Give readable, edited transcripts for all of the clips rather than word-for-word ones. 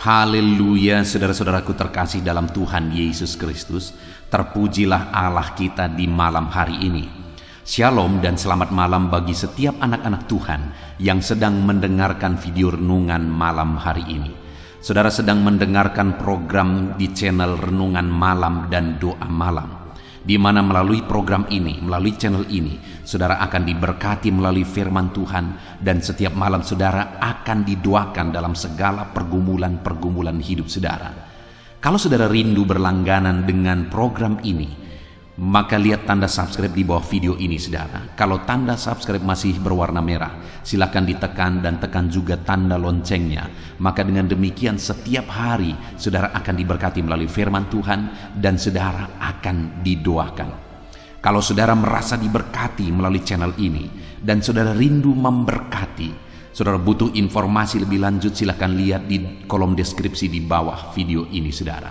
Haleluya, saudara-saudaraku terkasih dalam Tuhan Yesus Kristus. Terpujilah Allah kita di malam hari ini. Shalom dan selamat malam bagi setiap anak-anak Tuhan yang sedang mendengarkan video renungan malam hari ini. Saudara sedang mendengarkan program di channel Renungan Malam dan Doa Malam, di mana melalui program ini, melalui channel ini, saudara akan diberkati melalui firman Tuhan, dan setiap malam saudara akan didoakan dalam segala pergumulan-pergumulan hidup saudara. Kalau saudara rindu berlangganan dengan program ini, maka lihat tanda subscribe di bawah video ini saudara. Kalau tanda subscribe masih berwarna merah, silakan ditekan dan tekan juga tanda loncengnya. Maka dengan demikian setiap hari saudara akan diberkati melalui firman Tuhan dan saudara akan didoakan. Kalau saudara merasa diberkati melalui channel ini dan saudara rindu memberkati, saudara butuh informasi lebih lanjut, silakan lihat di kolom deskripsi di bawah video ini saudara.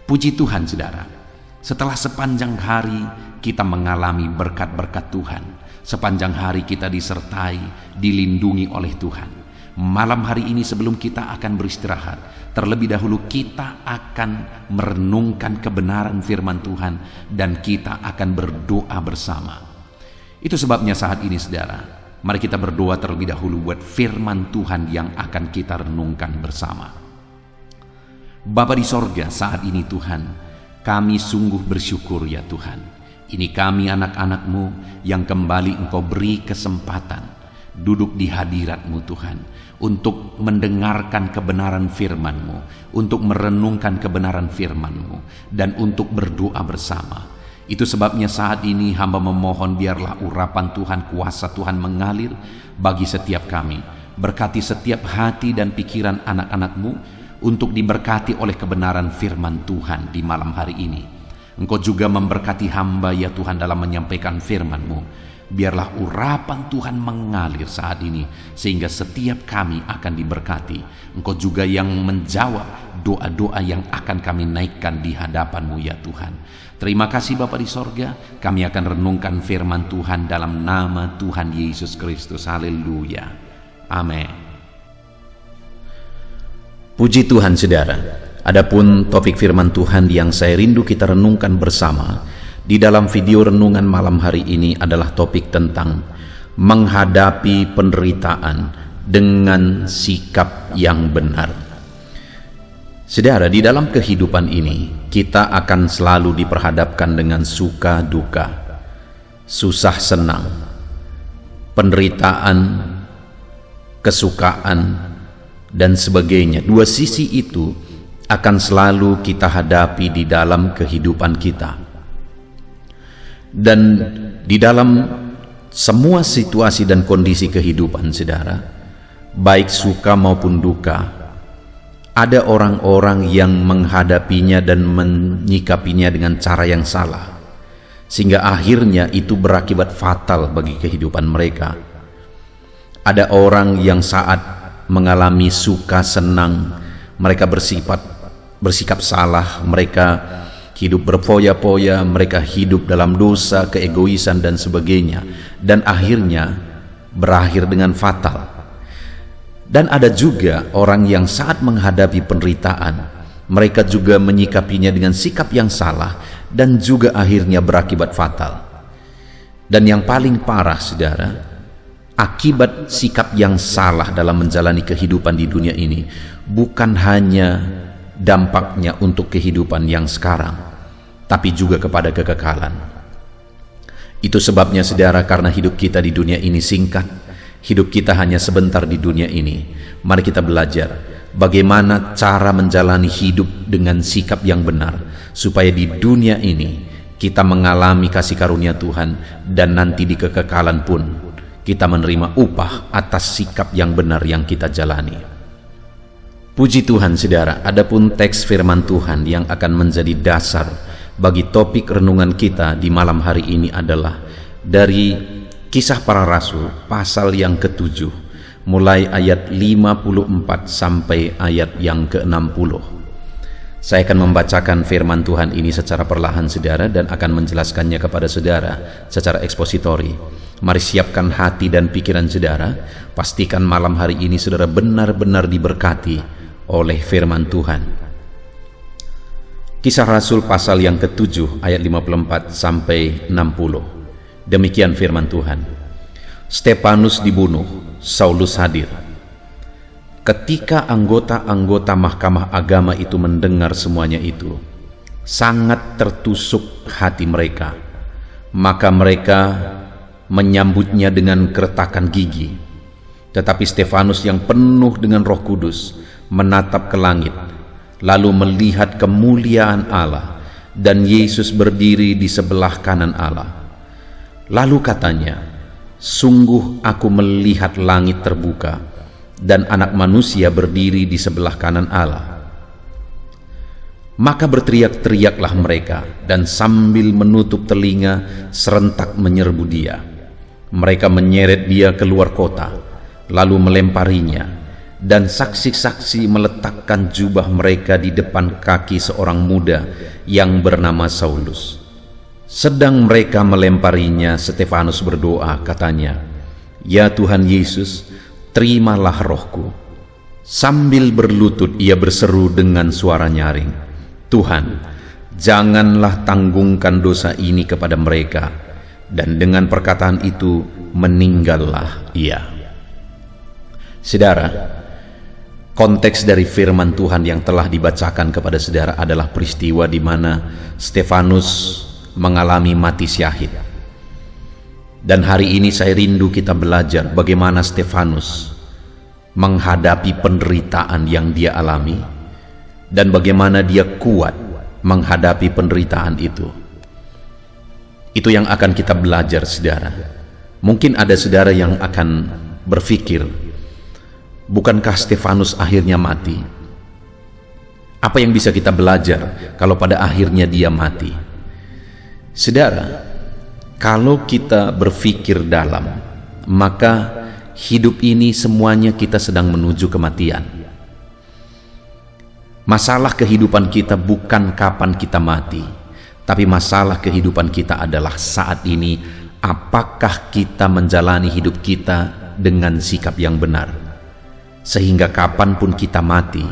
Puji Tuhan saudara. Setelah sepanjang hari kita mengalami berkat-berkat Tuhan, sepanjang hari kita disertai, dilindungi oleh Tuhan. Malam hari ini sebelum kita akan beristirahat, terlebih dahulu kita akan merenungkan kebenaran firman Tuhan dan kita akan berdoa bersama. Itu sebabnya saat ini saudara, mari kita berdoa terlebih dahulu buat firman Tuhan yang akan kita renungkan bersama. Bapa di sorga, saat ini Tuhan, kami sungguh bersyukur ya Tuhan. Ini kami anak-anak-Mu yang kembali Engkau beri kesempatan duduk di hadirat-Mu Tuhan, untuk mendengarkan kebenaran firman-Mu, untuk merenungkan kebenaran firman-Mu, dan untuk berdoa bersama. Itu sebabnya saat ini hamba memohon biarlah urapan Tuhan, kuasa Tuhan mengalir bagi setiap kami. Berkati setiap hati dan pikiran anak-anak-Mu untuk diberkati oleh kebenaran firman Tuhan di malam hari ini. Engkau juga memberkati hamba ya Tuhan dalam menyampaikan firman-Mu. Biarlah urapan Tuhan mengalir saat ini sehingga setiap kami akan diberkati. Engkau juga yang menjawab doa-doa yang akan kami naikkan di hadapan-Mu ya Tuhan. Terima kasih Bapa di sorga. Kami akan renungkan firman Tuhan dalam nama Tuhan Yesus Kristus. Haleluya. Amin. Puji Tuhan saudara. Adapun topik firman Tuhan yang saya rindu kita renungkan bersama di dalam video renungan malam hari ini adalah topik tentang menghadapi penderitaan dengan sikap yang benar. Saudara, di dalam kehidupan ini kita akan selalu diperhadapkan dengan suka duka, susah senang, penderitaan, kesukaan, dan sebagainya. Dua sisi itu akan selalu kita hadapi di dalam kehidupan kita. Dan di dalam semua situasi dan kondisi kehidupan saudara, baik suka maupun duka, ada orang-orang yang menghadapinya dan menyikapinya dengan cara yang salah, sehingga akhirnya itu berakibat fatal bagi kehidupan mereka. Ada orang yang saat mengalami suka senang, mereka bersikap salah, mereka hidup berfoya-foya, mereka hidup dalam dosa, keegoisan dan sebagainya, dan akhirnya berakhir dengan fatal. Dan ada juga orang yang saat menghadapi penderitaan, mereka juga menyikapinya dengan sikap yang salah dan juga akhirnya berakibat fatal. Dan yang paling parah saudara, akibat sikap yang salah dalam menjalani kehidupan di dunia ini bukan hanya dampaknya untuk kehidupan yang sekarang, tapi juga kepada kekekalan. Itu sebabnya saudara, karena hidup kita di dunia ini singkat, hidup kita hanya sebentar di dunia ini, mari kita belajar bagaimana cara menjalani hidup dengan sikap yang benar, supaya di dunia ini kita mengalami kasih karunia Tuhan, dan nanti di kekekalan pun kita menerima upah atas sikap yang benar yang kita jalani. Puji Tuhan saudara, adapun teks firman Tuhan yang akan menjadi dasar bagi topik renungan kita di malam hari ini adalah dari Kisah Para Rasul pasal yang ke-7, mulai ayat 54 sampai ayat yang ke-60. Saya akan membacakan firman Tuhan ini secara perlahan saudara, dan akan menjelaskannya kepada saudara secara ekspositori. Mari siapkan hati dan pikiran saudara. Pastikan malam hari ini saudara benar-benar diberkati oleh firman Tuhan. Kisah Rasul pasal yang ke-7 ayat 54 sampai 60. Demikian firman Tuhan. Stefanus dibunuh, Saulus hadir. Ketika anggota-anggota mahkamah agama itu mendengar semuanya itu, sangat tertusuk hati mereka. Maka mereka menyambutnya dengan keretakan gigi. Tetapi Stefanus yang penuh dengan Roh Kudus menatap ke langit, lalu melihat kemuliaan Allah dan Yesus berdiri di sebelah kanan Allah. Lalu katanya, "Sungguh aku melihat langit terbuka dan Anak Manusia berdiri di sebelah kanan Allah." Maka berteriak-teriaklah mereka, dan sambil menutup telinga serentak menyerbu dia. Mereka menyeret dia keluar kota, lalu melemparinya, dan saksi-saksi meletakkan jubah mereka di depan kaki seorang muda yang bernama Saulus. Sedang mereka melemparinya, Stefanus berdoa, katanya, "Ya Tuhan Yesus, terimalah rohku." Sambil berlutut ia berseru dengan suara nyaring, "Tuhan, janganlah tanggungkan dosa ini kepada mereka." Dan dengan perkataan itu meninggallah ia. Saudara, konteks dari firman Tuhan yang telah dibacakan kepada saudara adalah peristiwa di mana Stefanus mengalami mati syahid. Dan hari ini saya rindu kita belajar bagaimana Stefanus menghadapi penderitaan yang dia alami dan bagaimana dia kuat menghadapi penderitaan itu. Itu yang akan kita belajar, saudara. Mungkin ada saudara yang akan berpikir, bukankah Stefanus akhirnya mati? Apa yang bisa kita belajar kalau pada akhirnya dia mati? Saudara, kalau kita berpikir dalam, maka hidup ini semuanya kita sedang menuju kematian. Masalah kehidupan kita bukan kapan kita mati, tapi masalah kehidupan kita adalah saat ini, apakah kita menjalani hidup kita dengan sikap yang benar, sehingga kapanpun kita mati,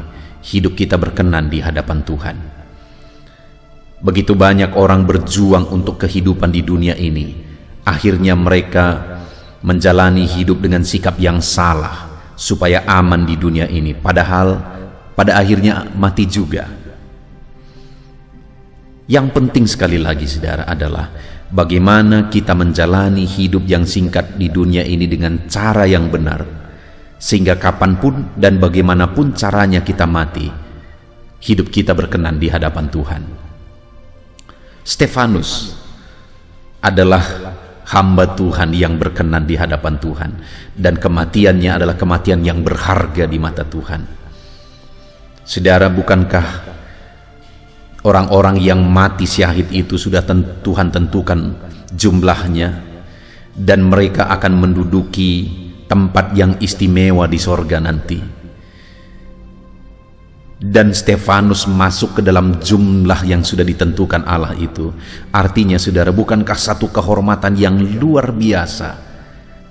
hidup kita berkenan di hadapan Tuhan. Begitu banyak orang berjuang untuk kehidupan di dunia ini, akhirnya mereka menjalani hidup dengan sikap yang salah supaya aman di dunia ini, padahal pada akhirnya mati juga. Yang penting sekali lagi, saudara, adalah bagaimana kita menjalani hidup yang singkat di dunia ini dengan cara yang benar, sehingga kapanpun dan bagaimanapun caranya kita mati, hidup kita berkenan di hadapan Tuhan. Stefanus adalah hamba Tuhan yang berkenan di hadapan Tuhan, dan kematiannya adalah kematian yang berharga di mata Tuhan. Saudara, bukankah orang-orang yang mati syahid itu sudah Tuhan tentukan jumlahnya, dan mereka akan menduduki tempat yang istimewa di sorga nanti? Dan Stefanus masuk ke dalam jumlah yang sudah ditentukan Allah itu. Artinya, saudara, bukankah satu kehormatan yang luar biasa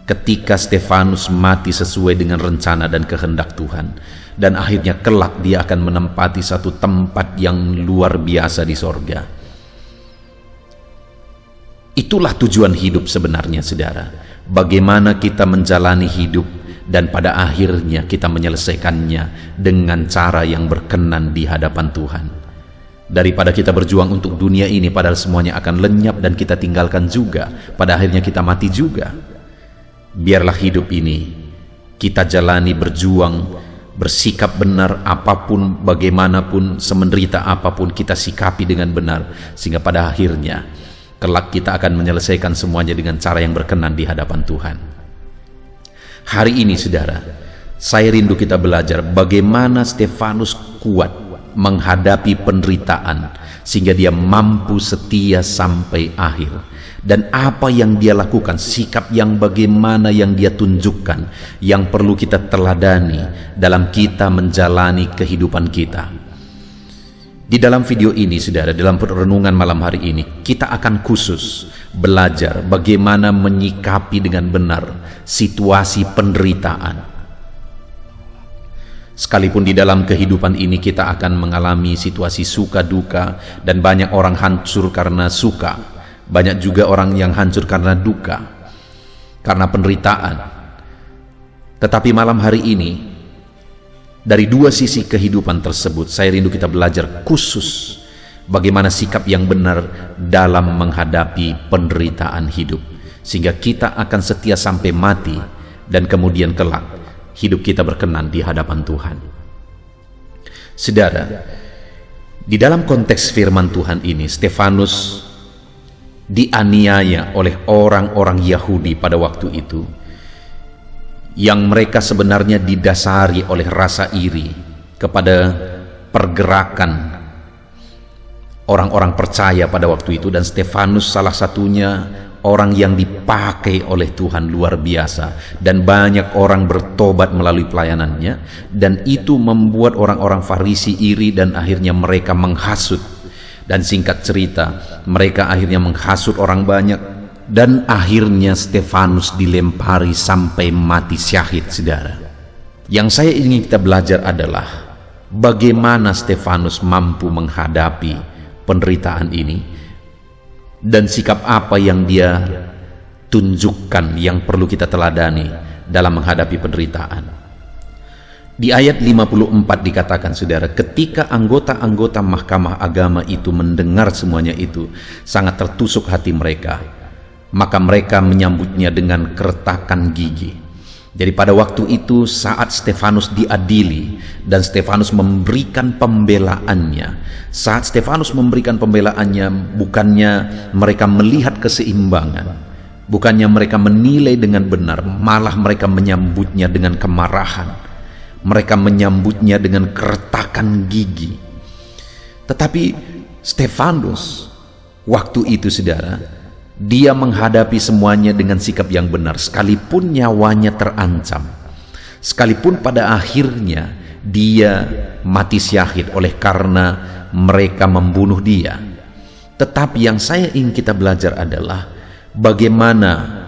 ketika Stefanus mati sesuai dengan rencana dan kehendak Tuhan, dan akhirnya kelak dia akan menempati satu tempat yang luar biasa di sorga. Itulah tujuan hidup sebenarnya, saudara. Bagaimana kita menjalani hidup dan pada akhirnya kita menyelesaikannya dengan cara yang berkenan di hadapan Tuhan. Daripada kita berjuang untuk dunia ini padahal semuanya akan lenyap dan kita tinggalkan juga, pada akhirnya kita mati juga. Biarlah hidup ini kita jalani berjuang, bersikap benar, apapun bagaimanapun, semenderita apapun kita sikapi dengan benar, sehingga pada akhirnya kelak kita akan menyelesaikan semuanya dengan cara yang berkenan di hadapan Tuhan. Hari ini, saudara, saya rindu kita belajar bagaimana Stefanus kuat menghadapi penderitaan sehingga dia mampu setia sampai akhir, dan apa yang dia lakukan, sikap yang bagaimana yang dia tunjukkan, yang perlu kita teladani dalam kita menjalani kehidupan kita. Di dalam video ini, saudara, dalam renungan malam hari ini, kita akan khusus belajar bagaimana menyikapi dengan benar situasi penderitaan. Sekalipun di dalam kehidupan ini kita akan mengalami situasi suka duka, dan banyak orang hancur karena suka, banyak juga orang yang hancur karena duka, karena penderitaan. Tetapi malam hari ini, dari dua sisi kehidupan tersebut, saya rindu kita belajar khusus bagaimana sikap yang benar dalam menghadapi penderitaan hidup, sehingga kita akan setia sampai mati, dan kemudian kelak hidup kita berkenan di hadapan Tuhan. Saudara, di dalam konteks firman Tuhan ini, Stefanus dianiaya oleh orang-orang Yahudi pada waktu itu, yang mereka sebenarnya didasari oleh rasa iri kepada pergerakan orang-orang percaya pada waktu itu, dan Stefanus salah satunya orang yang dipakai oleh Tuhan luar biasa, dan banyak orang bertobat melalui pelayanannya, dan itu membuat orang-orang Farisi iri dan akhirnya mereka menghasut. Dan singkat cerita, mereka akhirnya menghasut orang banyak, dan akhirnya Stefanus dilempari sampai mati syahid, saudara. Yang saya ingin kita belajar adalah bagaimana Stefanus mampu menghadapi penderitaan ini, dan sikap apa yang dia tunjukkan yang perlu kita teladani dalam menghadapi penderitaan. Di ayat 54 dikatakan, saudara, ketika anggota-anggota mahkamah agama itu mendengar semuanya itu, sangat tertusuk hati mereka, maka mereka menyambutnya dengan keretakan gigi. Jadi pada waktu itu, saat Stefanus diadili dan Stefanus memberikan pembelaannya, saat Stefanus memberikan pembelaannya, bukannya mereka melihat keseimbangan, bukannya mereka menilai dengan benar, malah mereka menyambutnya dengan kemarahan, mereka menyambutnya dengan keretakan gigi. Tetapi Stefanus waktu itu, saudara, dia menghadapi semuanya dengan sikap yang benar, sekalipun nyawanya terancam, sekalipun pada akhirnya dia mati syahid oleh karena mereka membunuh dia. Tetapi yang saya ingin kita belajar adalah bagaimana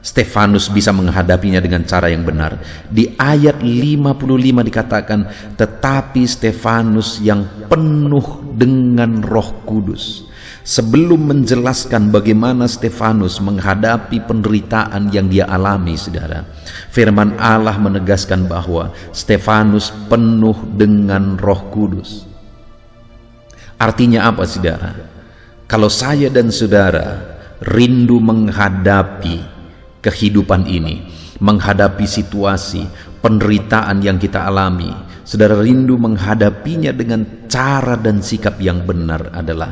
Stefanus bisa menghadapinya dengan cara yang benar. Di ayat 55 dikatakan, tetapi Stefanus yang penuh dengan Roh Kudus. Sebelum menjelaskan bagaimana Stefanus menghadapi penderitaan yang dia alami, saudara, firman Allah menegaskan bahwa Stefanus penuh dengan Roh Kudus. Artinya apa, saudara? Kalau saya dan saudara rindu menghadapi kehidupan ini, menghadapi situasi penderitaan yang kita alami, saudara rindu menghadapinya dengan cara dan sikap yang benar, adalah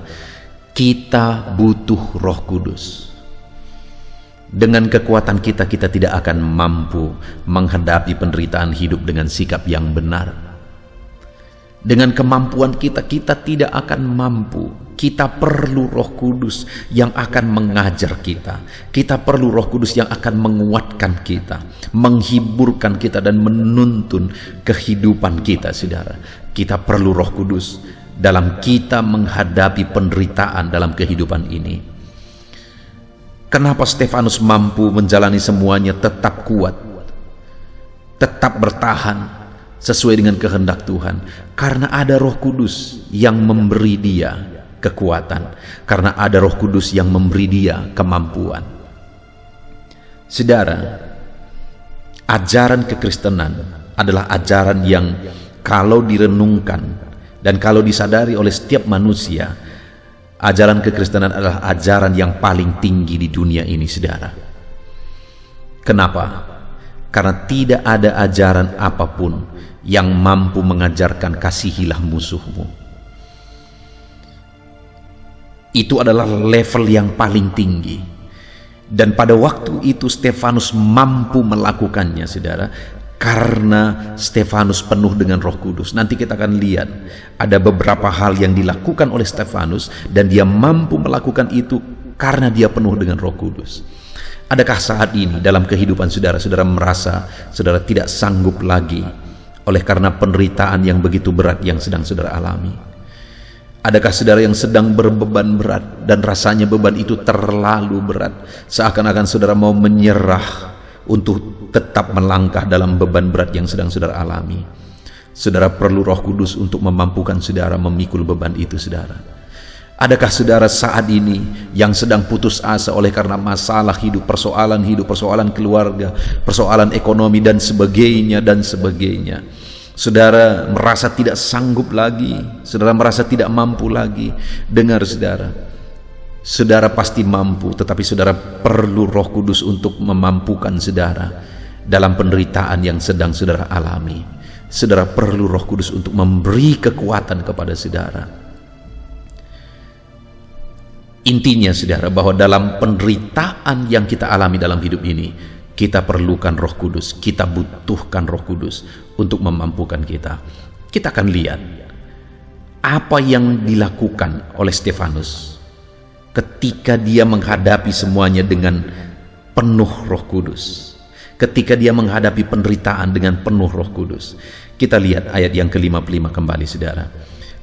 kita butuh Roh Kudus. Dengan kekuatan kita tidak akan mampu menghadapi penderitaan hidup dengan sikap yang benar. Dengan kemampuan kita tidak akan mampu. Kita perlu Roh Kudus yang akan mengajar kita. Kita perlu Roh Kudus yang akan menguatkan kita, menghiburkan kita, dan menuntun kehidupan kita, saudara. Kita perlu Roh Kudus dalam kita menghadapi penderitaan dalam kehidupan ini. Kenapa Stefanus mampu menjalani semuanya tetap kuat, tetap bertahan sesuai dengan kehendak Tuhan? Karena ada Roh Kudus yang memberi dia kekuatan, karena ada Roh Kudus yang memberi dia kemampuan. Saudara, ajaran kekristenan adalah ajaran yang kalau direnungkan dan kalau disadari oleh setiap manusia, ajaran kekristenan adalah ajaran yang paling tinggi di dunia ini, saudara. Kenapa? Karena tidak ada ajaran apapun yang mampu mengajarkan kasihilah musuhmu. Itu adalah level yang paling tinggi. Dan pada waktu itu Stefanus mampu melakukannya, saudara, karena Stefanus penuh dengan Roh Kudus. Nanti kita akan lihat ada beberapa hal yang dilakukan oleh Stefanus, dan dia mampu melakukan itu karena dia penuh dengan Roh Kudus. Adakah saat ini dalam kehidupan saudara, saudara merasa saudara tidak sanggup lagi oleh karena penderitaan yang begitu berat yang sedang saudara alami? Adakah saudara yang sedang berbeban berat dan rasanya beban itu terlalu berat, seakan-akan saudara mau menyerah untuk tetap melangkah dalam beban berat yang sedang saudara alami? Saudara perlu Roh Kudus untuk memampukan saudara memikul beban itu, saudara. Adakah saudara saat ini yang sedang putus asa oleh karena masalah hidup, persoalan keluarga, persoalan ekonomi dan sebagainya dan sebagainya. Saudara merasa tidak sanggup lagi, saudara merasa tidak mampu lagi. Dengar saudara, saudara pasti mampu, tetapi saudara perlu Roh Kudus untuk memampukan saudara dalam penderitaan yang sedang saudara alami. Saudara perlu Roh Kudus untuk memberi kekuatan kepada saudara. Intinya saudara, bahwa dalam penderitaan yang kita alami dalam hidup ini, kita perlukan Roh Kudus, kita butuhkan Roh Kudus untuk memampukan kita. Kita akan lihat apa yang dilakukan oleh Stefanus ketika dia menghadapi semuanya dengan penuh Roh Kudus, ketika dia menghadapi penderitaan dengan penuh Roh Kudus. Kita lihat ayat yang ke-55 kembali saudara.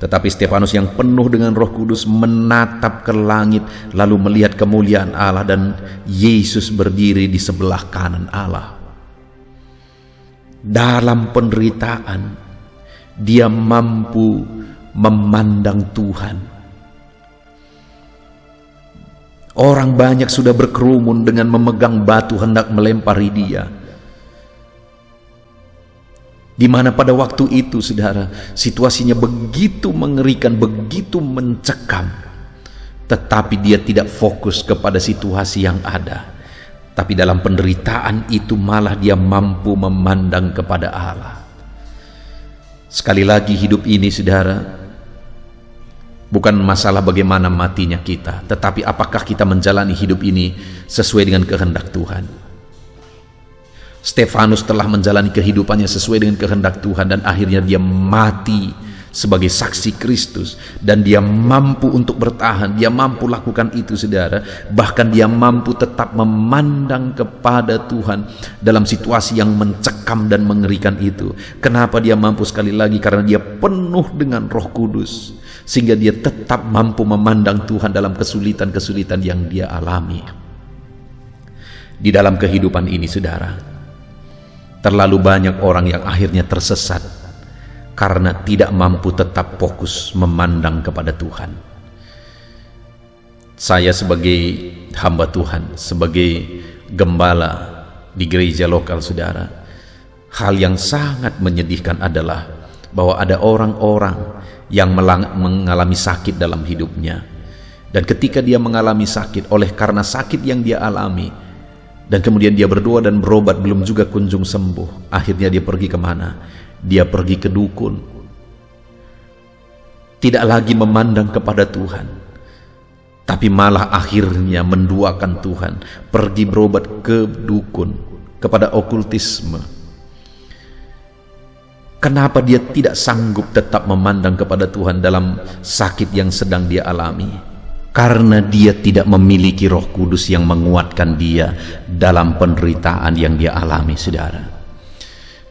Tetapi Stefanus yang penuh dengan Roh Kudus menatap ke langit, lalu melihat kemuliaan Allah dan Yesus berdiri di sebelah kanan Allah. Dalam penderitaan dia mampu memandang Tuhan. Orang banyak sudah berkerumun dengan memegang batu hendak melempari dia. Di mana pada waktu itu saudara, situasinya begitu mengerikan, begitu mencekam, tetapi dia tidak fokus kepada situasi yang ada. Tapi dalam penderitaan itu malah dia mampu memandang kepada Allah. Sekali lagi, hidup ini saudara bukan masalah bagaimana matinya kita, tetapi apakah kita menjalani hidup ini sesuai dengan kehendak Tuhan. Stefanus telah menjalani kehidupannya sesuai dengan kehendak Tuhan, dan akhirnya dia mati sebagai saksi Kristus, dan dia mampu untuk bertahan, dia mampu lakukan itu saudara. Bahkan dia mampu tetap memandang kepada Tuhan dalam situasi yang mencekam dan mengerikan itu. Kenapa dia mampu? Sekali lagi, karena dia penuh dengan Roh Kudus, sehingga dia tetap mampu memandang Tuhan dalam kesulitan-kesulitan yang dia alami. Di dalam kehidupan ini saudara, terlalu banyak orang yang akhirnya tersesat karena tidak mampu tetap fokus memandang kepada Tuhan. Saya sebagai hamba Tuhan, sebagai gembala di gereja lokal saudara, hal yang sangat menyedihkan adalah bahwa ada orang-orang yang mengalami sakit dalam hidupnya. Dan ketika dia mengalami sakit, oleh karena sakit yang dia alami, dan kemudian dia berdoa dan berobat, belum juga kunjung sembuh. Akhirnya dia pergi kemana? Dia pergi ke dukun. Tidak lagi memandang kepada Tuhan, tapi malah akhirnya menduakan Tuhan. Pergi berobat ke dukun, kepada okultisme. Kenapa dia tidak sanggup tetap memandang kepada Tuhan dalam sakit yang sedang dia alami? Karena dia tidak memiliki Roh Kudus yang menguatkan dia dalam penderitaan yang dia alami saudara.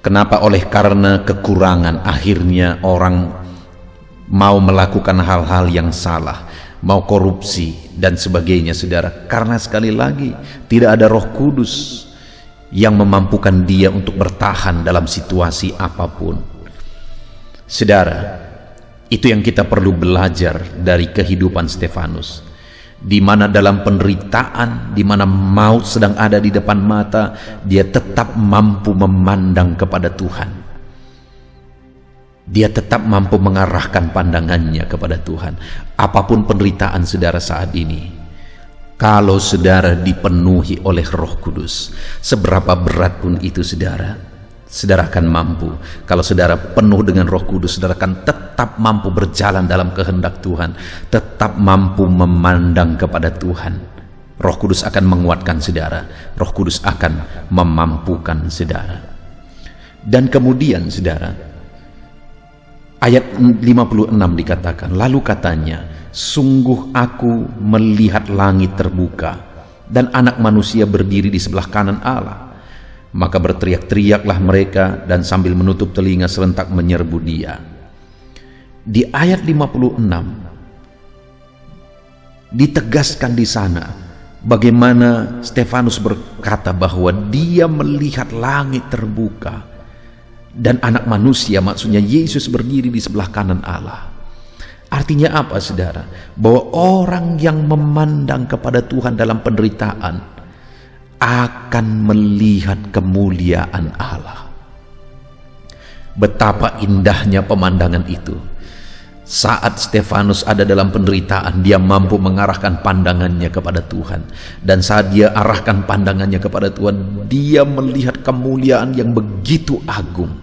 Kenapa? Oleh karena kekurangan, akhirnya orang mau melakukan hal-hal yang salah, mau korupsi dan sebagainya saudara. Karena sekali lagi tidak ada Roh Kudus yang memampukan dia untuk bertahan dalam situasi apapun. Saudara, itu yang kita perlu belajar dari kehidupan Stefanus, di mana dalam penderitaan, di mana maut sedang ada di depan mata, dia tetap mampu memandang kepada Tuhan. Dia tetap mampu mengarahkan pandangannya kepada Tuhan. Apapun penderitaan saudara saat ini, kalau saudara dipenuhi oleh Roh Kudus, seberapa berat pun itu saudara akan mampu. Kalau saudara penuh dengan Roh Kudus, saudara akan tetap mampu berjalan dalam kehendak Tuhan, tetap mampu memandang kepada Tuhan. Roh Kudus akan menguatkan saudara, Roh Kudus akan memampukan saudara. Dan kemudian saudara, ayat 56 dikatakan, lalu katanya, sungguh aku melihat langit terbuka dan anak manusia berdiri di sebelah kanan Allah. Maka berteriak-teriaklah mereka dan sambil menutup telinga serentak menyerbu dia. Di ayat 56 ditegaskan di sana bagaimana Stefanus berkata bahwa dia melihat langit terbuka Dan anak manusia, maksudnya Yesus, berdiri di sebelah kanan Allah. Artinya apa, saudara? Bahwa orang yang memandang kepada Tuhan dalam penderitaan akan melihat kemuliaan Allah. Betapa indahnya pemandangan itu. Saat Stefanus ada dalam penderitaan, dia mampu mengarahkan pandangannya kepada Tuhan. Dan saat dia arahkan pandangannya kepada Tuhan, dia melihat kemuliaan yang begitu agung.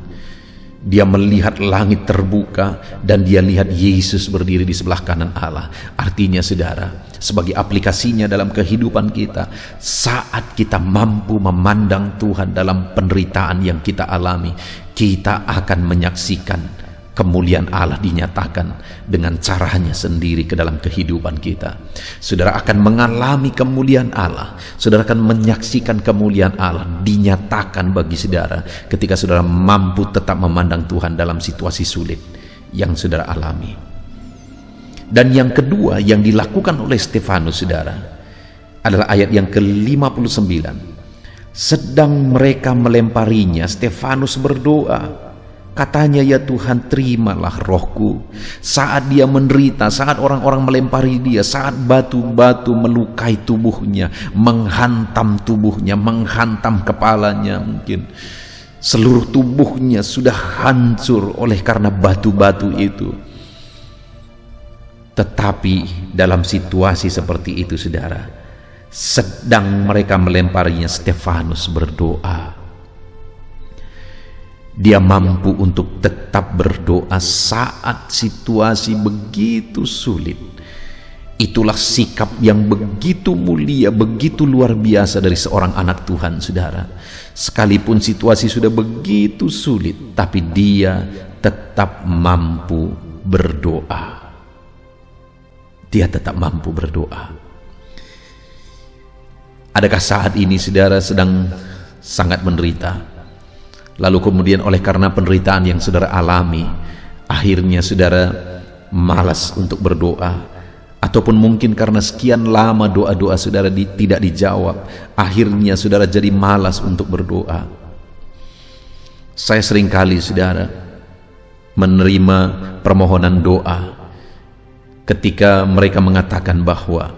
Dia melihat langit terbuka dan dia lihat Yesus berdiri di sebelah kanan Allah. Artinya, saudara, sebagai aplikasinya dalam kehidupan kita, saat kita mampu memandang Tuhan dalam penderitaan yang kita alami, kita akan menyaksikan kemuliaan Allah dinyatakan dengan caranya sendiri ke dalam kehidupan kita. Saudara akan mengalami kemuliaan Allah. Saudara akan menyaksikan kemuliaan Allah dinyatakan bagi saudara ketika saudara mampu tetap memandang Tuhan dalam situasi sulit yang saudara alami. Dan yang kedua yang dilakukan oleh Stefanus, saudara, adalah ayat yang ke-59. Sedang mereka melemparinya, Stefanus berdoa. Katanya, ya Tuhan, terimalah rohku. Saat dia menderita, saat orang-orang melempari dia, saat batu-batu melukai tubuhnya, menghantam tubuhnya, menghantam kepalanya, mungkin seluruh tubuhnya sudah hancur oleh karena batu-batu itu. Tetapi dalam situasi seperti itu, saudara, sedang mereka melemparinya, Stefanus berdoa. Dia mampu untuk tetap berdoa saat situasi begitu sulit. Itulah sikap yang begitu mulia, begitu luar biasa dari seorang anak Tuhan, saudara. Sekalipun situasi sudah begitu sulit, tapi dia tetap mampu berdoa. Dia tetap mampu berdoa. Adakah saat ini saudara sedang sangat menderita? Lalu kemudian oleh karena penderitaan yang saudara alami, akhirnya saudara malas untuk berdoa, ataupun mungkin karena sekian lama doa-doa saudara tidak dijawab, akhirnya saudara jadi malas untuk berdoa. Saya seringkali, saudara, menerima permohonan doa ketika mereka mengatakan bahwa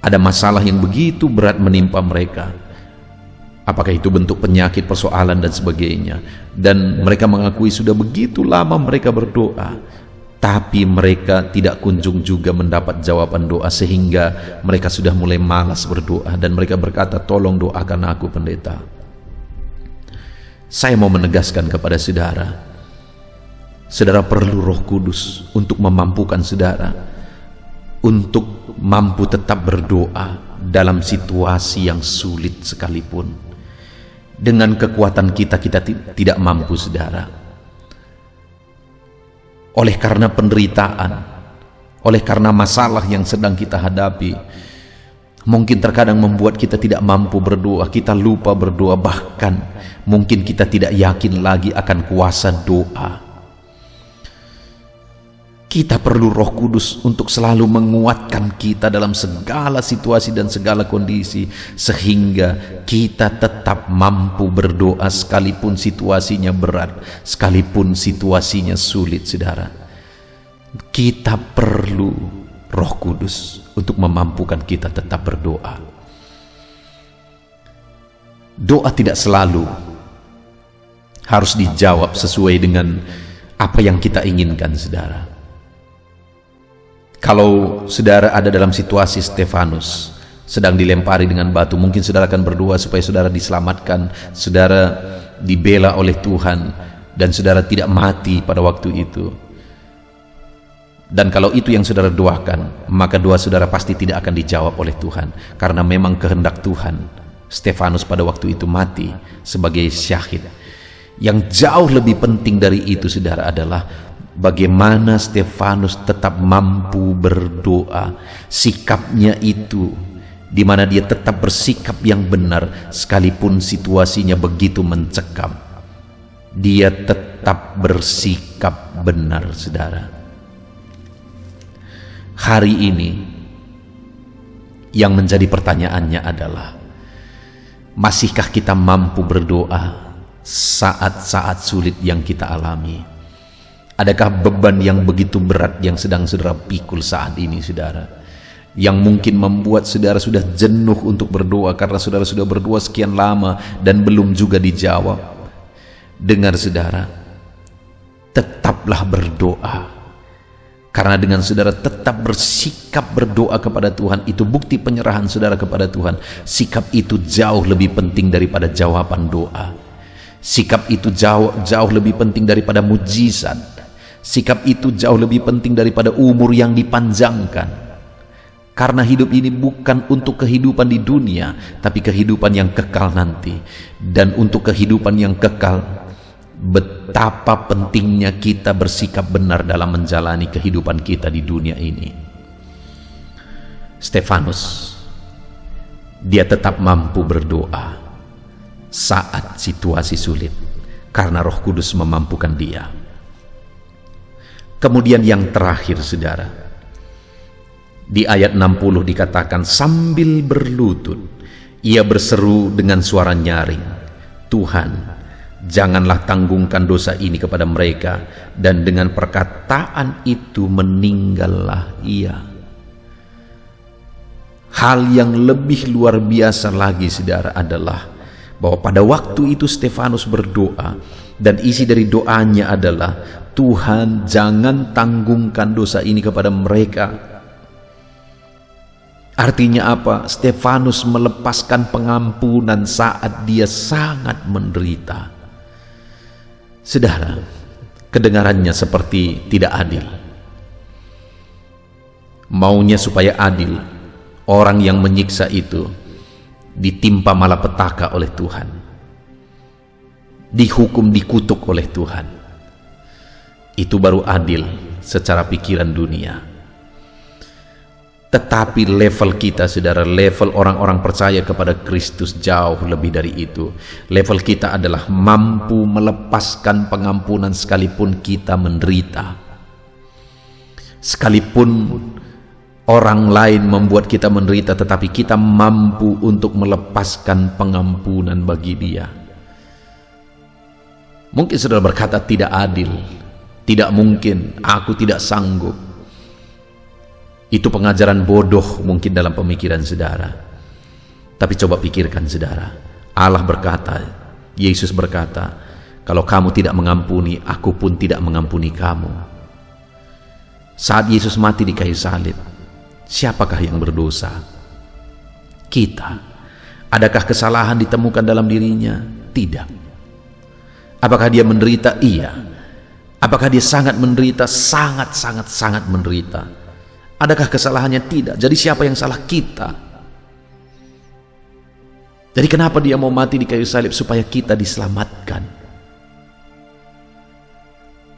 ada masalah yang begitu berat menimpa mereka. Apakah itu bentuk penyakit, persoalan, dan sebagainya. Dan mereka mengakui sudah begitu lama mereka berdoa, tapi mereka tidak kunjung juga mendapat jawaban doa, sehingga mereka sudah mulai malas berdoa. Dan mereka berkata, tolong doakan aku, pendeta. Saya mau menegaskan kepada saudara, saudara perlu Roh Kudus untuk memampukan saudara untuk mampu tetap berdoa dalam situasi yang sulit sekalipun. Dengan kekuatan kita tidak mampu, saudara. Oleh karena penderitaan, oleh karena masalah yang sedang kita hadapi, mungkin terkadang membuat kita tidak mampu berdoa, kita lupa berdoa, bahkan mungkin kita tidak yakin lagi akan kuasa doa. Kita perlu Roh Kudus untuk selalu menguatkan kita dalam segala situasi dan segala kondisi, sehingga kita tetap mampu berdoa sekalipun situasinya berat, sekalipun situasinya sulit, saudara. Kita perlu Roh Kudus untuk memampukan kita tetap berdoa. Doa tidak selalu harus dijawab sesuai dengan apa yang kita inginkan, saudara. Kalau saudara ada dalam situasi Stefanus sedang dilempari dengan batu, mungkin saudara akan berdoa supaya saudara diselamatkan, saudara dibela oleh Tuhan, dan saudara tidak mati pada waktu itu. Dan kalau itu yang saudara doakan, maka doa saudara pasti tidak akan dijawab oleh Tuhan, karena memang kehendak Tuhan Stefanus pada waktu itu mati sebagai syahid. Yang jauh lebih penting dari itu, saudara, adalah bagaimana Stefanus tetap mampu berdoa. Sikapnya itu, di mana dia tetap bersikap yang benar sekalipun situasinya begitu mencekam. Dia tetap bersikap benar, saudara. Hari ini yang menjadi pertanyaannya adalah, masihkah kita mampu berdoa saat-saat sulit yang kita alami? Adakah beban yang begitu berat yang sedang saudara pikul saat ini, saudara, yang mungkin membuat saudara sudah jenuh untuk berdoa karena saudara sudah berdoa sekian lama dan belum juga dijawab? Dengar saudara, tetaplah berdoa, karena dengan saudara tetap bersikap berdoa kepada Tuhan, itu bukti penyerahan saudara kepada Tuhan. Sikap itu jauh lebih penting daripada jawaban doa. Sikap itu jauh lebih penting daripada mujizat. Sikap itu jauh lebih penting daripada umur yang dipanjangkan. Karena hidup ini bukan untuk kehidupan di dunia, tapi kehidupan yang kekal nanti. Dan untuk kehidupan yang kekal, betapa pentingnya kita bersikap benar dalam menjalani kehidupan kita di dunia ini. Stefanus, dia tetap mampu berdoa saat situasi sulit, karena Roh Kudus memampukan dia. Kemudian yang terakhir, saudara, di ayat 60 dikatakan, sambil berlutut ia berseru dengan suara nyaring, Tuhan, janganlah tanggungkan dosa ini kepada mereka. Dan dengan perkataan itu meninggallah ia. Hal yang lebih luar biasa lagi, saudara, adalah bahwa pada waktu itu Stefanus berdoa, dan isi dari doanya adalah, Tuhan, jangan tanggungkan dosa ini kepada mereka. Artinya apa? Stefanus melepaskan pengampunan saat dia sangat menderita. Saudara, kedengarannya seperti tidak adil. Maunya supaya adil, orang yang menyiksa itu ditimpa malapetaka oleh Tuhan, dihukum, dikutuk oleh Tuhan. Itu baru adil secara pikiran dunia. Tetapi level kita, saudara, level orang-orang percaya kepada Kristus jauh lebih dari itu. Level kita adalah mampu melepaskan pengampunan sekalipun kita menderita. Sekalipun orang lain membuat kita menderita, tetapi kita mampu untuk melepaskan pengampunan bagi dia. Mungkin saudara berkata tidak adil, tidak mungkin, aku tidak sanggup. Itu pengajaran bodoh mungkin dalam pemikiran saudara. Tapi coba pikirkan, saudara, Allah berkata, Yesus berkata, kalau kamu tidak mengampuni, aku pun tidak mengampuni kamu. Saat Yesus mati di kayu salib, siapakah yang berdosa? Kita. Adakah kesalahan ditemukan dalam dirinya? Tidak. Apakah dia menderita? Iya. Apakah dia sangat menderita? Sangat menderita. Adakah kesalahannya? Tidak. Jadi siapa yang salah? Kita. Jadi kenapa dia mau mati di kayu salib? Supaya kita diselamatkan.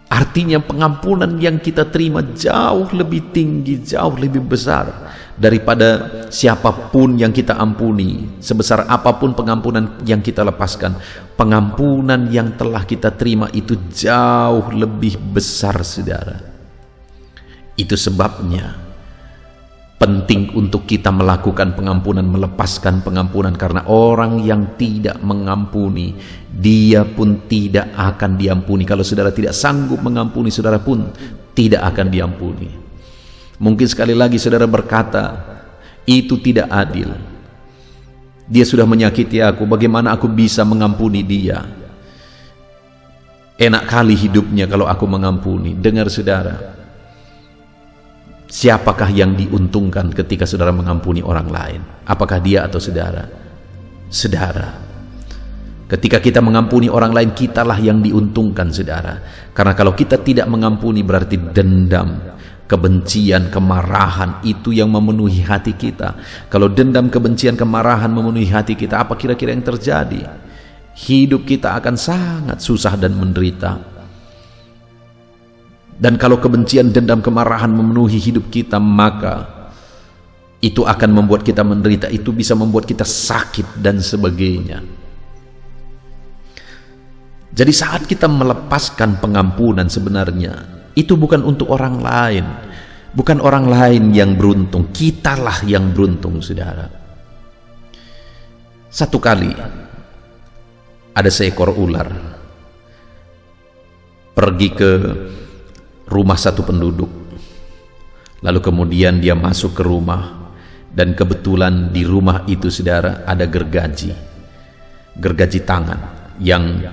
Artinya pengampunan yang kita terima jauh lebih tinggi, jauh lebih besar daripada siapapun yang kita ampuni. Sebesar apapun pengampunan yang kita lepaskan, pengampunan yang telah kita terima itu jauh lebih besar, saudara. Itu sebabnya penting untuk kita melakukan pengampunan, melepaskan pengampunan, karena orang yang tidak mengampuni, dia pun tidak akan diampuni. Kalau saudara tidak sanggup mengampuni, saudara pun tidak akan diampuni. Mungkin sekali lagi saudara berkata, itu tidak adil. Dia sudah menyakiti aku, bagaimana aku bisa mengampuni dia? Enak kali hidupnya kalau aku mengampuni. Dengar saudara, siapakah yang diuntungkan ketika saudara mengampuni orang lain? Apakah dia atau saudara? Saudara. Ketika kita mengampuni orang lain, kitalah yang diuntungkan, saudara. Karena kalau kita tidak mengampuni, berarti dendam, kebencian, kemarahan itu yang memenuhi hati kita. Kalau dendam, kebencian, kemarahan memenuhi hati kita, apa kira-kira yang terjadi? Hidup kita akan sangat susah dan menderita. Dan kalau kebencian, dendam, kemarahan memenuhi hidup kita, maka itu akan membuat kita menderita. Itu bisa membuat kita sakit dan sebagainya. Jadi saat kita melepaskan pengampunan, sebenarnya itu bukan untuk orang lain. Bukan orang lain yang beruntung, kitalah yang beruntung, saudara. Satu kali ada seekor ular pergi ke rumah satu penduduk, lalu kemudian dia masuk ke rumah, dan kebetulan di rumah itu, saudara, ada gergaji tangan, yang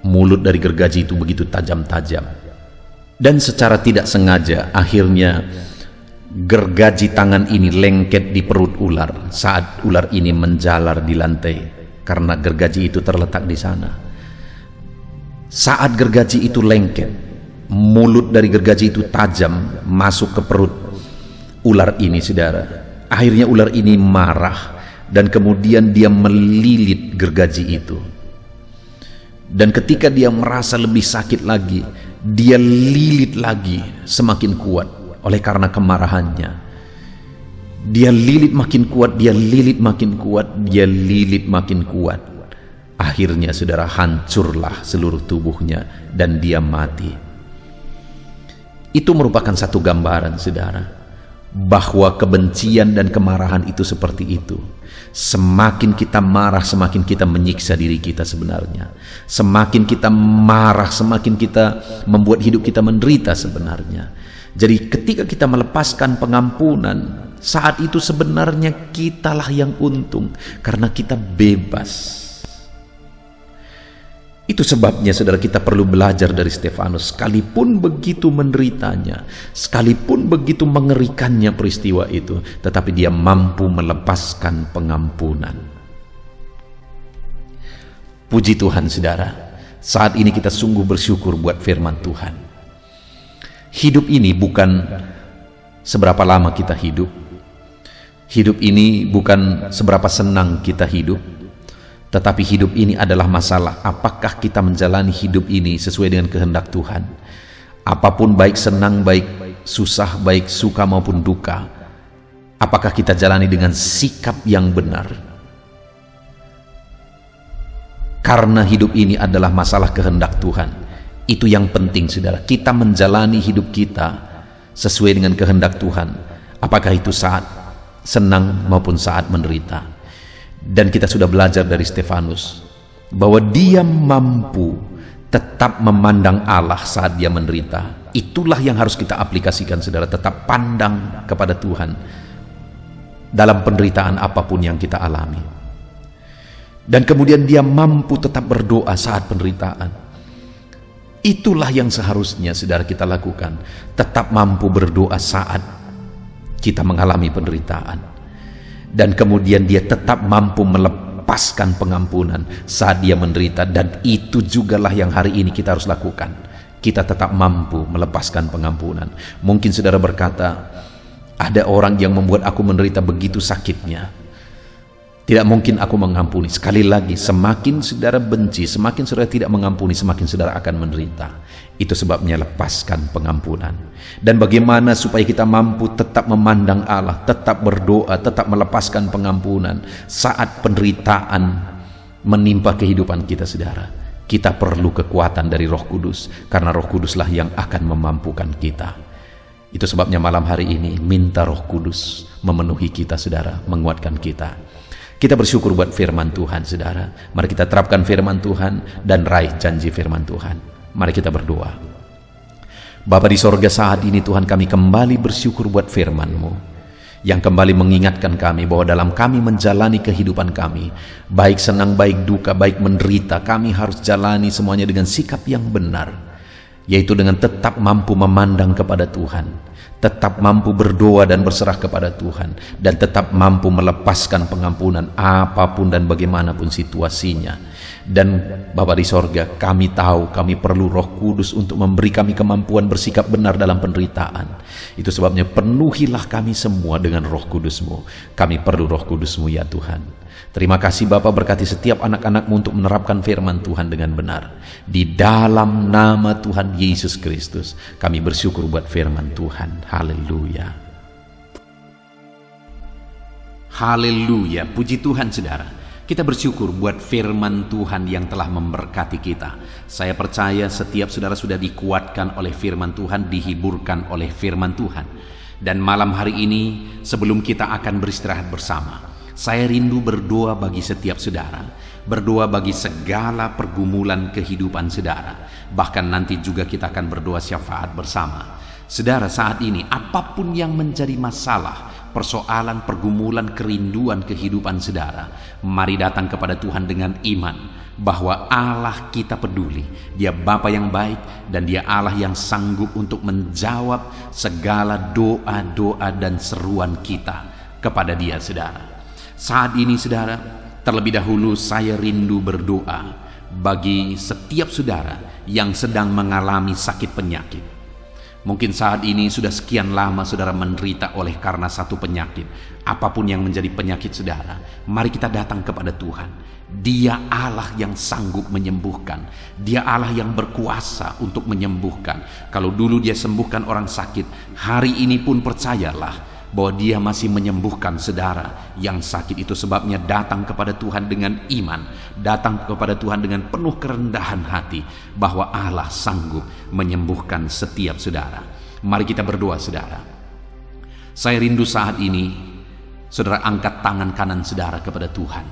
mulut dari gergaji itu begitu tajam-tajam, dan secara tidak sengaja akhirnya gergaji tangan ini lengket di perut ular saat ular ini menjalar di lantai, karena gergaji itu terletak di sana. Saat gergaji itu lengket, mulut dari gergaji itu tajam masuk ke perut ular ini, saudara. Akhirnya ular ini marah, dan kemudian dia melilit gergaji itu. Dan ketika dia merasa lebih sakit lagi, dia lilit lagi semakin kuat oleh karena kemarahannya. Dia lilit makin kuat, dia lilit makin kuat, dia lilit makin kuat. Akhirnya, saudara, hancurlah seluruh tubuhnya dan dia mati. Itu merupakan satu gambaran, saudara, bahwa kebencian dan kemarahan itu seperti itu. Semakin kita marah, semakin kita menyiksa diri kita sebenarnya. Semakin kita marah, semakin kita membuat hidup kita menderita sebenarnya. Jadi ketika kita melepaskan pengampunan, saat itu sebenarnya kitalah yang untung, karena kita bebas. Itu sebabnya, saudara, kita perlu belajar dari Stefanus. Sekalipun begitu menderitanya, sekalipun begitu mengerikannya peristiwa itu, tetapi dia mampu melepaskan pengampunan. Puji Tuhan, saudara. Saat ini kita sungguh bersyukur buat firman Tuhan. Hidup ini bukan seberapa lama kita hidup. Hidup ini bukan seberapa senang kita hidup. Tetapi hidup ini adalah masalah apakah kita menjalani hidup ini sesuai dengan kehendak Tuhan. Apapun, baik senang, baik susah, baik suka maupun duka, apakah kita jalani dengan sikap yang benar. Karena hidup ini adalah masalah kehendak Tuhan. Itu yang penting, saudara. Kita menjalani hidup kita sesuai dengan kehendak Tuhan, apakah itu saat senang maupun saat menderita. Dan kita sudah belajar dari Stefanus bahwa dia mampu tetap memandang Allah saat dia menderita. Itulah yang harus kita aplikasikan, saudara. Tetap pandang kepada Tuhan dalam penderitaan apapun yang kita alami. Dan kemudian dia mampu tetap berdoa saat penderitaan. Itulah yang seharusnya, saudara, kita lakukan. Tetap mampu berdoa saat kita mengalami penderitaan. Dan kemudian dia tetap mampu melepaskan pengampunan saat dia menderita. Dan itu jugalah yang hari ini kita harus lakukan. Kita tetap mampu melepaskan pengampunan. Mungkin saudara berkata, ada orang yang membuat aku menderita begitu sakitnya, tidak mungkin aku mengampuni. Sekali lagi, semakin saudara benci, semakin saudara tidak mengampuni, semakin saudara akan menderita. Itu sebabnya lepaskan pengampunan. Dan bagaimana supaya kita mampu tetap memandang Allah, tetap berdoa, tetap melepaskan pengampunan saat penderitaan menimpa kehidupan kita, saudara. Kita perlu kekuatan dari Roh Kudus, karena Roh Kuduslah yang akan memampukan kita. Itu sebabnya malam hari ini minta Roh Kudus memenuhi kita, saudara, menguatkan kita. Kita bersyukur buat firman Tuhan, saudara. Mari kita terapkan firman Tuhan dan raih janji firman Tuhan. Mari kita berdoa. Bapa di sorga, saat ini Tuhan, kami kembali bersyukur buat firman-Mu yang kembali mengingatkan kami bahwa dalam kami menjalani kehidupan kami, baik senang, baik duka, baik menderita, kami harus jalani semuanya dengan sikap yang benar, yaitu dengan tetap mampu memandang kepada Tuhan, tetap mampu berdoa dan berserah kepada Tuhan, dan tetap mampu melepaskan pengampunan apapun dan bagaimanapun situasinya. Dan Bapa di sorga, kami tahu kami perlu Roh Kudus untuk memberi kami kemampuan bersikap benar dalam penderitaan. Itu sebabnya penuhilah kami semua dengan Roh Kudus-Mu. Kami perlu Roh Kudus-Mu, ya Tuhan. Terima kasih Bapa, berkati setiap anak-anak-Mu untuk menerapkan firman Tuhan dengan benar. Di dalam nama Tuhan Yesus Kristus, kami bersyukur buat firman Tuhan. Haleluya. Haleluya, puji Tuhan, saudara. Kita bersyukur buat firman Tuhan yang telah memberkati kita. Saya percaya setiap saudara sudah dikuatkan oleh firman Tuhan, dihiburkan oleh firman Tuhan. Dan malam hari ini, sebelum kita akan beristirahat bersama, saya rindu berdoa bagi setiap saudara, berdoa bagi segala pergumulan kehidupan saudara. Bahkan nanti juga kita akan berdoa syafaat bersama. Saudara, saat ini apapun yang menjadi masalah, persoalan, pergumulan, kerinduan kehidupan saudara, mari datang kepada Tuhan dengan iman bahwa Allah kita peduli. Dia Bapa yang baik dan Dia Allah yang sanggup untuk menjawab segala doa-doa dan seruan kita kepada Dia, saudara. Saat ini, saudara, terlebih dahulu saya rindu berdoa bagi setiap saudara yang sedang mengalami sakit penyakit. Mungkin saat ini sudah sekian lama saudara menderita oleh karena satu penyakit. Apapun yang menjadi penyakit saudara, mari kita datang kepada Tuhan. Dia Allah yang sanggup menyembuhkan. Dia Allah yang berkuasa untuk menyembuhkan. Kalau dulu Dia sembuhkan orang sakit, hari ini pun percayalah bahwa Dia masih menyembuhkan saudara yang sakit. Itu sebabnya datang kepada Tuhan dengan iman, datang kepada Tuhan dengan penuh kerendahan hati bahwa Allah sanggup menyembuhkan setiap saudara. Mari kita berdoa, saudara. Saya rindu saat ini saudara angkat tangan kanan saudara kepada Tuhan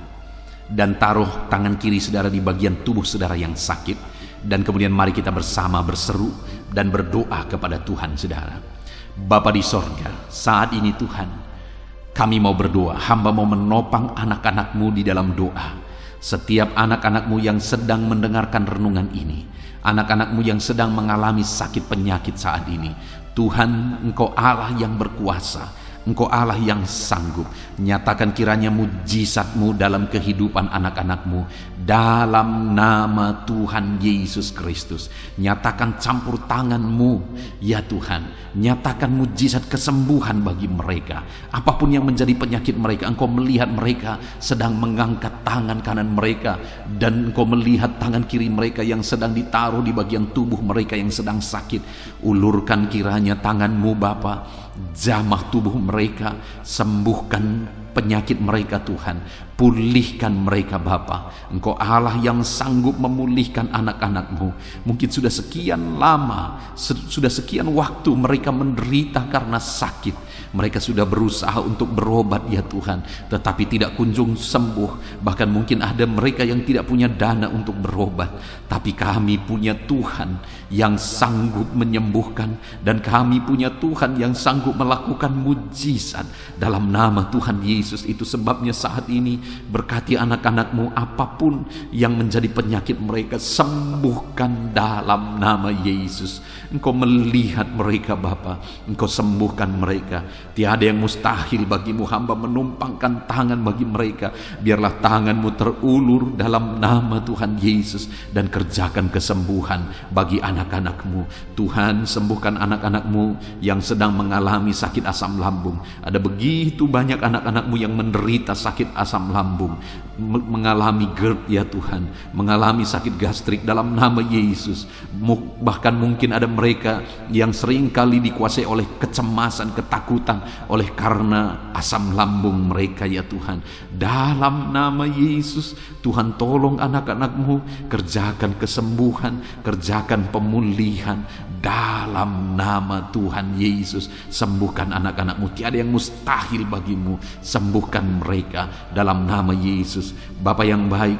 dan taruh tangan kiri saudara di bagian tubuh saudara yang sakit, dan kemudian mari kita bersama berseru dan berdoa kepada Tuhan, saudara. Bapa di sorga, saat ini Tuhan, kami mau berdoa, hamba mau menopang anak-anak-Mu di dalam doa. Setiap anak-anak-Mu yang sedang mendengarkan renungan ini, anak-anak-Mu yang sedang mengalami sakit penyakit saat ini, Tuhan, Engkau Allah yang berkuasa, Engkau Allah yang sanggup. Nyatakan kiranya mujizat-Mu dalam kehidupan anak-anak-Mu dalam nama Tuhan Yesus Kristus. Nyatakan campur tangan-Mu ya Tuhan. Nyatakan mujizat kesembuhan bagi mereka. Apapun yang menjadi penyakit mereka, Engkau melihat mereka sedang mengangkat tangan kanan mereka, dan Engkau melihat tangan kiri mereka yang sedang ditaruh di bagian tubuh mereka yang sedang sakit. Ulurkan kiranya tangan-Mu Bapa, jamah tubuh mereka, sembuhkan penyakit mereka Tuhan, pulihkan mereka Bapa. Engkau Allah yang sanggup memulihkan anak-anak-Mu. Mungkin sudah sekian lama, sudah sekian waktu mereka menderita karena sakit. Mereka sudah berusaha untuk berobat ya Tuhan, tetapi tidak kunjung sembuh. Bahkan mungkin ada mereka yang tidak punya dana untuk berobat. Tapi kami punya Tuhan yang sanggup menyembuhkan, dan kami punya Tuhan yang sanggup melakukan mujizat dalam nama Tuhan Yesus. Itu sebabnya saat ini berkati anak-anak-Mu, apapun yang menjadi penyakit mereka, sembuhkan dalam nama Yesus. Engkau melihat mereka Bapa, Engkau sembuhkan mereka. Tiada yang mustahil bagi-Mu, hamba menumpangkan tangan bagi mereka. Biarlah tangan-Mu terulur dalam nama Tuhan Yesus, dan kerjakan kesembuhan bagi anak-anak-Mu. Tuhan, sembuhkan anak-anak-Mu yang sedang mengalami sakit asam lambung. Ada begitu banyak anak-anak-Mu yang menderita sakit asam lambung, mengalami GERD ya Tuhan, mengalami sakit gastrik dalam nama Yesus. Bahkan mungkin ada mereka yang sering kali dikuasai oleh kecemasan, ketakutan oleh karena asam lambung mereka ya Tuhan. Dalam nama Yesus, Tuhan tolong anak-anak-Mu, kerjakan kesembuhan, kerjakan pemulihan dalam nama Tuhan Yesus. Sembuhkan anak-anak-Mu, tiada yang mustahil bagi-Mu. Sembuhkan mereka dalam nama Yesus. Bapa yang baik,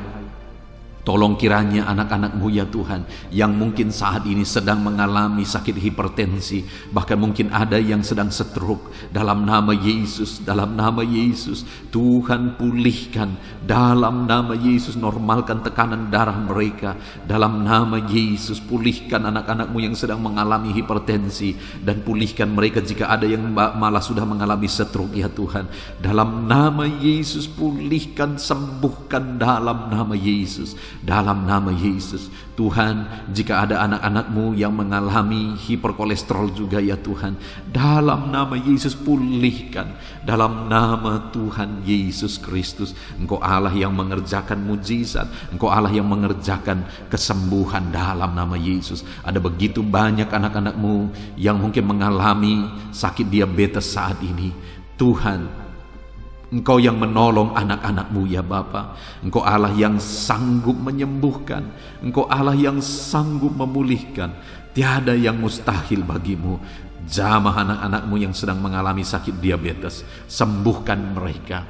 tolong kiranya anak-anak-Mu ya Tuhan, yang mungkin saat ini sedang mengalami sakit hipertensi, bahkan mungkin ada yang sedang stroke, dalam nama Yesus, dalam nama Yesus, Tuhan pulihkan dalam nama Yesus. Normalkan tekanan darah mereka dalam nama Yesus. Pulihkan anak-anak-Mu yang sedang mengalami hipertensi, dan pulihkan mereka jika ada yang malah sudah mengalami stroke ya Tuhan. Dalam nama Yesus, pulihkan, sembuhkan dalam nama Yesus. Dalam nama Yesus. Tuhan, jika ada anak-anak-Mu yang mengalami hiperkolesterol juga ya Tuhan, dalam nama Yesus pulihkan. Dalam nama Tuhan Yesus Kristus. Engkau Allah yang mengerjakan mujizat, Engkau Allah yang mengerjakan kesembuhan dalam nama Yesus. Ada begitu banyak anak-anak-Mu yang mungkin mengalami sakit diabetes saat ini. Tuhan, Engkau yang menolong anak-anak-Mu ya Bapa. Engkau Allah yang sanggup menyembuhkan, Engkau Allah yang sanggup memulihkan. Tiada yang mustahil bagi-Mu. Jamah anak-anakmu yang sedang mengalami sakit diabetes, sembuhkan mereka,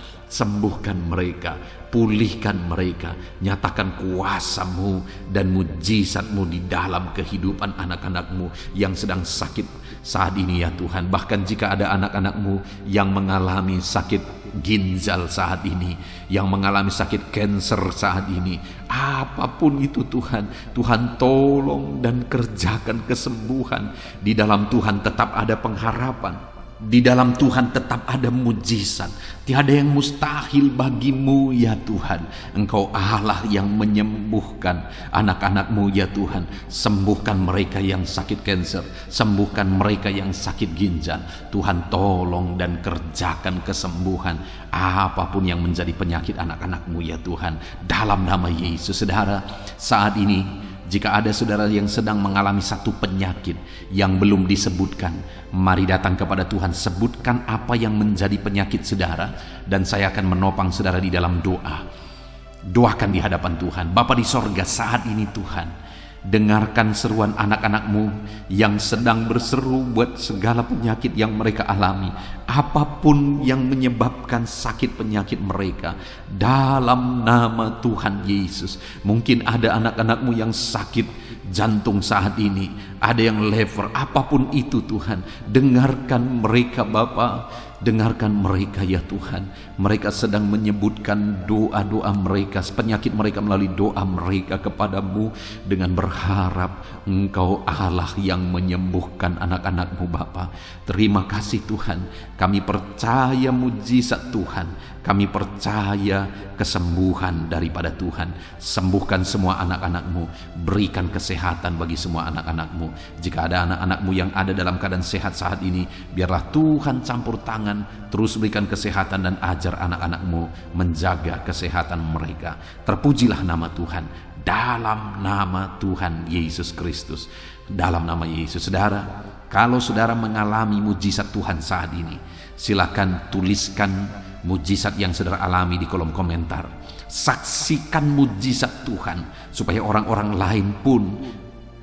pulihkan mereka, nyatakan kuasa-Mu dan mujizat-Mu di dalam kehidupan anak-anakmu yang sedang sakit saat ini ya Tuhan. Bahkan jika ada anak-anakmu yang mengalami sakit ginjal saat ini, yang mengalami sakit kanker saat ini, apapun itu Tuhan, Tuhan tolong dan kerjakan kesembuhan. Di dalam Tuhan tetap ada pengharapan, di dalam Tuhan tetap ada mujizat. Tiada yang mustahil bagimu ya Tuhan. Engkau Allah yang menyembuhkan anak-anakmu ya Tuhan. Sembuhkan mereka yang sakit kanker, sembuhkan mereka yang sakit ginjal. Tuhan tolong dan kerjakan kesembuhan apapun yang menjadi penyakit anak-anakmu ya Tuhan, dalam nama Yesus. Saudara, saat ini jika ada saudara yang sedang mengalami satu penyakit yang belum disebutkan, mari datang kepada Tuhan, sebutkan apa yang menjadi penyakit saudara, dan saya akan menopang saudara di dalam doa. Doakan di hadapan Tuhan. Bapa di sorga, saat ini Tuhan, dengarkan seruan anak-anakmu yang sedang berseru buat segala penyakit yang mereka alami. Apapun yang menyebabkan sakit penyakit mereka, dalam nama Tuhan Yesus. Mungkin ada anak-anakmu yang sakit jantung saat ini, ada yang liver, apapun itu Tuhan, dengarkan mereka Bapa, dengarkan mereka ya Tuhan. Mereka sedang menyebutkan doa-doa mereka, penyakit mereka melalui doa mereka kepadamu, dengan berharap Engkau Allah yang menyembuhkan anak-anakmu Bapa. Terima kasih Tuhan, kami percaya mujizat Tuhan, kami percaya kesembuhan daripada Tuhan. Sembuhkan semua anak-anakmu, berikan kesehatan bagi semua anak-anakmu. Jika ada anak-anakmu yang ada dalam keadaan sehat saat ini, biarlah Tuhan campur tangan, terus berikan kesehatan dan ajar anak-anakmu menjaga kesehatan mereka. Terpujilah nama Tuhan, dalam nama Tuhan Yesus Kristus, dalam nama Yesus. Saudara, kalau saudara mengalami mujizat Tuhan saat ini, silakan tuliskan mujizat yang saudara alami di kolom komentar. Saksikan mujizat Tuhan supaya orang-orang lain pun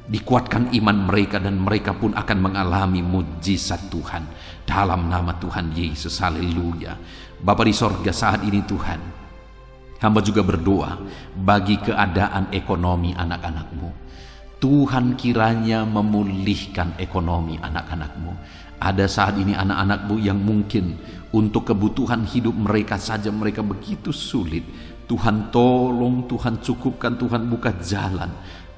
dikuatkan iman mereka, dan mereka pun akan mengalami mujizat Tuhan dalam nama Tuhan Yesus. Haleluya. Bapa di sorga, saat ini Tuhan, hamba juga berdoa bagi keadaan ekonomi anak-anakmu. Tuhan kiranya memulihkan ekonomi anak-anakmu. Ada saat ini anak-anakmu yang mungkin untuk kebutuhan hidup mereka saja mereka begitu sulit. Tuhan tolong, Tuhan cukupkan, Tuhan buka jalan.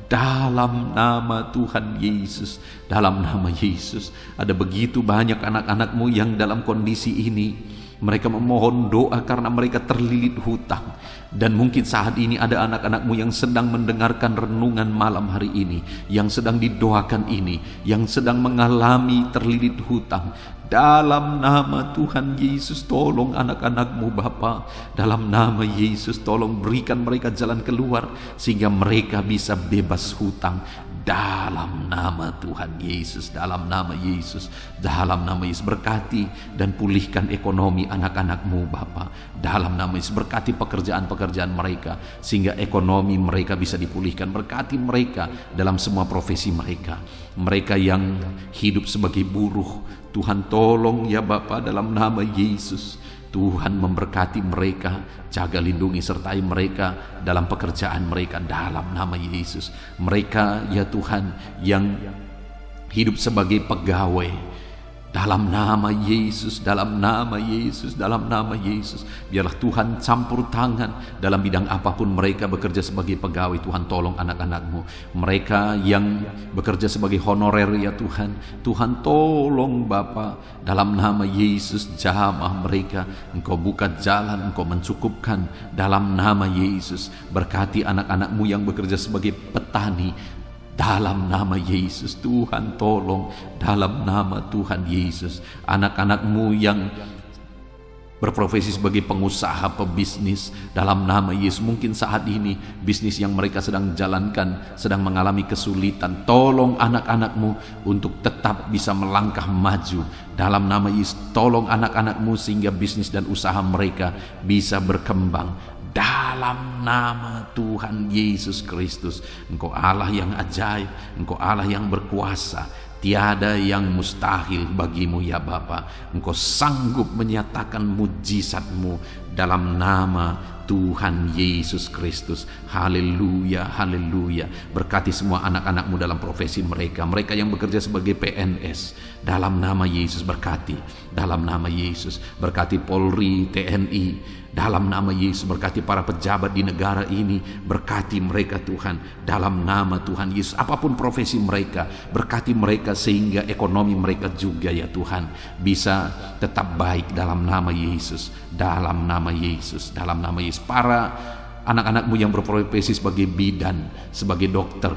Dalam nama Tuhan Yesus, dalam nama Yesus. Ada begitu banyak anak-anakmu yang dalam kondisi ini, mereka memohon doa karena mereka terlilit hutang. Dan mungkin saat ini ada anak-anakmu yang sedang mendengarkan renungan malam hari ini, yang sedang didoakan ini, yang sedang mengalami terlilit hutang. Dalam nama Tuhan Yesus, tolong anak-anakmu Bapa. Dalam nama Yesus, tolong berikan mereka jalan keluar sehingga mereka bisa bebas hutang. Dalam nama Tuhan Yesus, dalam nama Yesus, dalam nama Yesus, berkati dan pulihkan ekonomi anak-anakmu Bapa. Dalam nama Yesus, berkati pekerjaan-pekerjaan mereka sehingga ekonomi mereka bisa dipulihkan. Berkati mereka dalam semua profesi mereka. Mereka yang hidup sebagai buruh, Tuhan tolong ya Bapa, dalam nama Yesus. Tuhan memberkati mereka, jaga lindungi sertai mereka dalam pekerjaan mereka dalam nama Yesus. Mereka ya Tuhan yang hidup sebagai pegawai, dalam nama Yesus, dalam nama Yesus, dalam nama Yesus, biarlah Tuhan campur tangan dalam bidang apapun mereka bekerja sebagai pegawai. Tuhan tolong anak-anakmu, mereka yang bekerja sebagai honorer ya Tuhan, Tuhan tolong Bapa, dalam nama Yesus, jamah mereka, Engkau buka jalan, Engkau mencukupkan dalam nama Yesus. Berkati anak-anakmu yang bekerja sebagai petani, dalam nama Yesus. Tuhan tolong, dalam nama Tuhan Yesus. Anak-anakmu yang berprofesi sebagai pengusaha, pebisnis, dalam nama Yesus. Mungkin saat ini bisnis yang mereka sedang jalankan sedang mengalami kesulitan. Tolong anak-anakmu untuk tetap bisa melangkah maju. Dalam nama Yesus, tolong anak-anakmu sehingga bisnis dan usaha mereka bisa berkembang. Dalam nama Tuhan Yesus Kristus, Engkau Allah yang ajaib, Engkau Allah yang berkuasa. Tiada yang mustahil bagimu ya Bapa. Engkau sanggup menyatakan mujizat-Mu dalam nama Tuhan Yesus Kristus. Haleluya, haleluya. Berkati semua anak-anak-Mu dalam profesi mereka, mereka yang bekerja sebagai PNS, dalam nama Yesus berkati, dalam nama Yesus. Berkati Polri, TNI, dalam nama Yesus. Berkati para pejabat di negara ini, berkati mereka Tuhan, dalam nama Tuhan Yesus. Apapun profesi mereka, berkati mereka sehingga ekonomi mereka juga ya Tuhan bisa tetap baik dalam nama Yesus, dalam nama Yesus, dalam nama Yesus. Para anak-anak-Mu yang berprofesi sebagai bidan, sebagai dokter,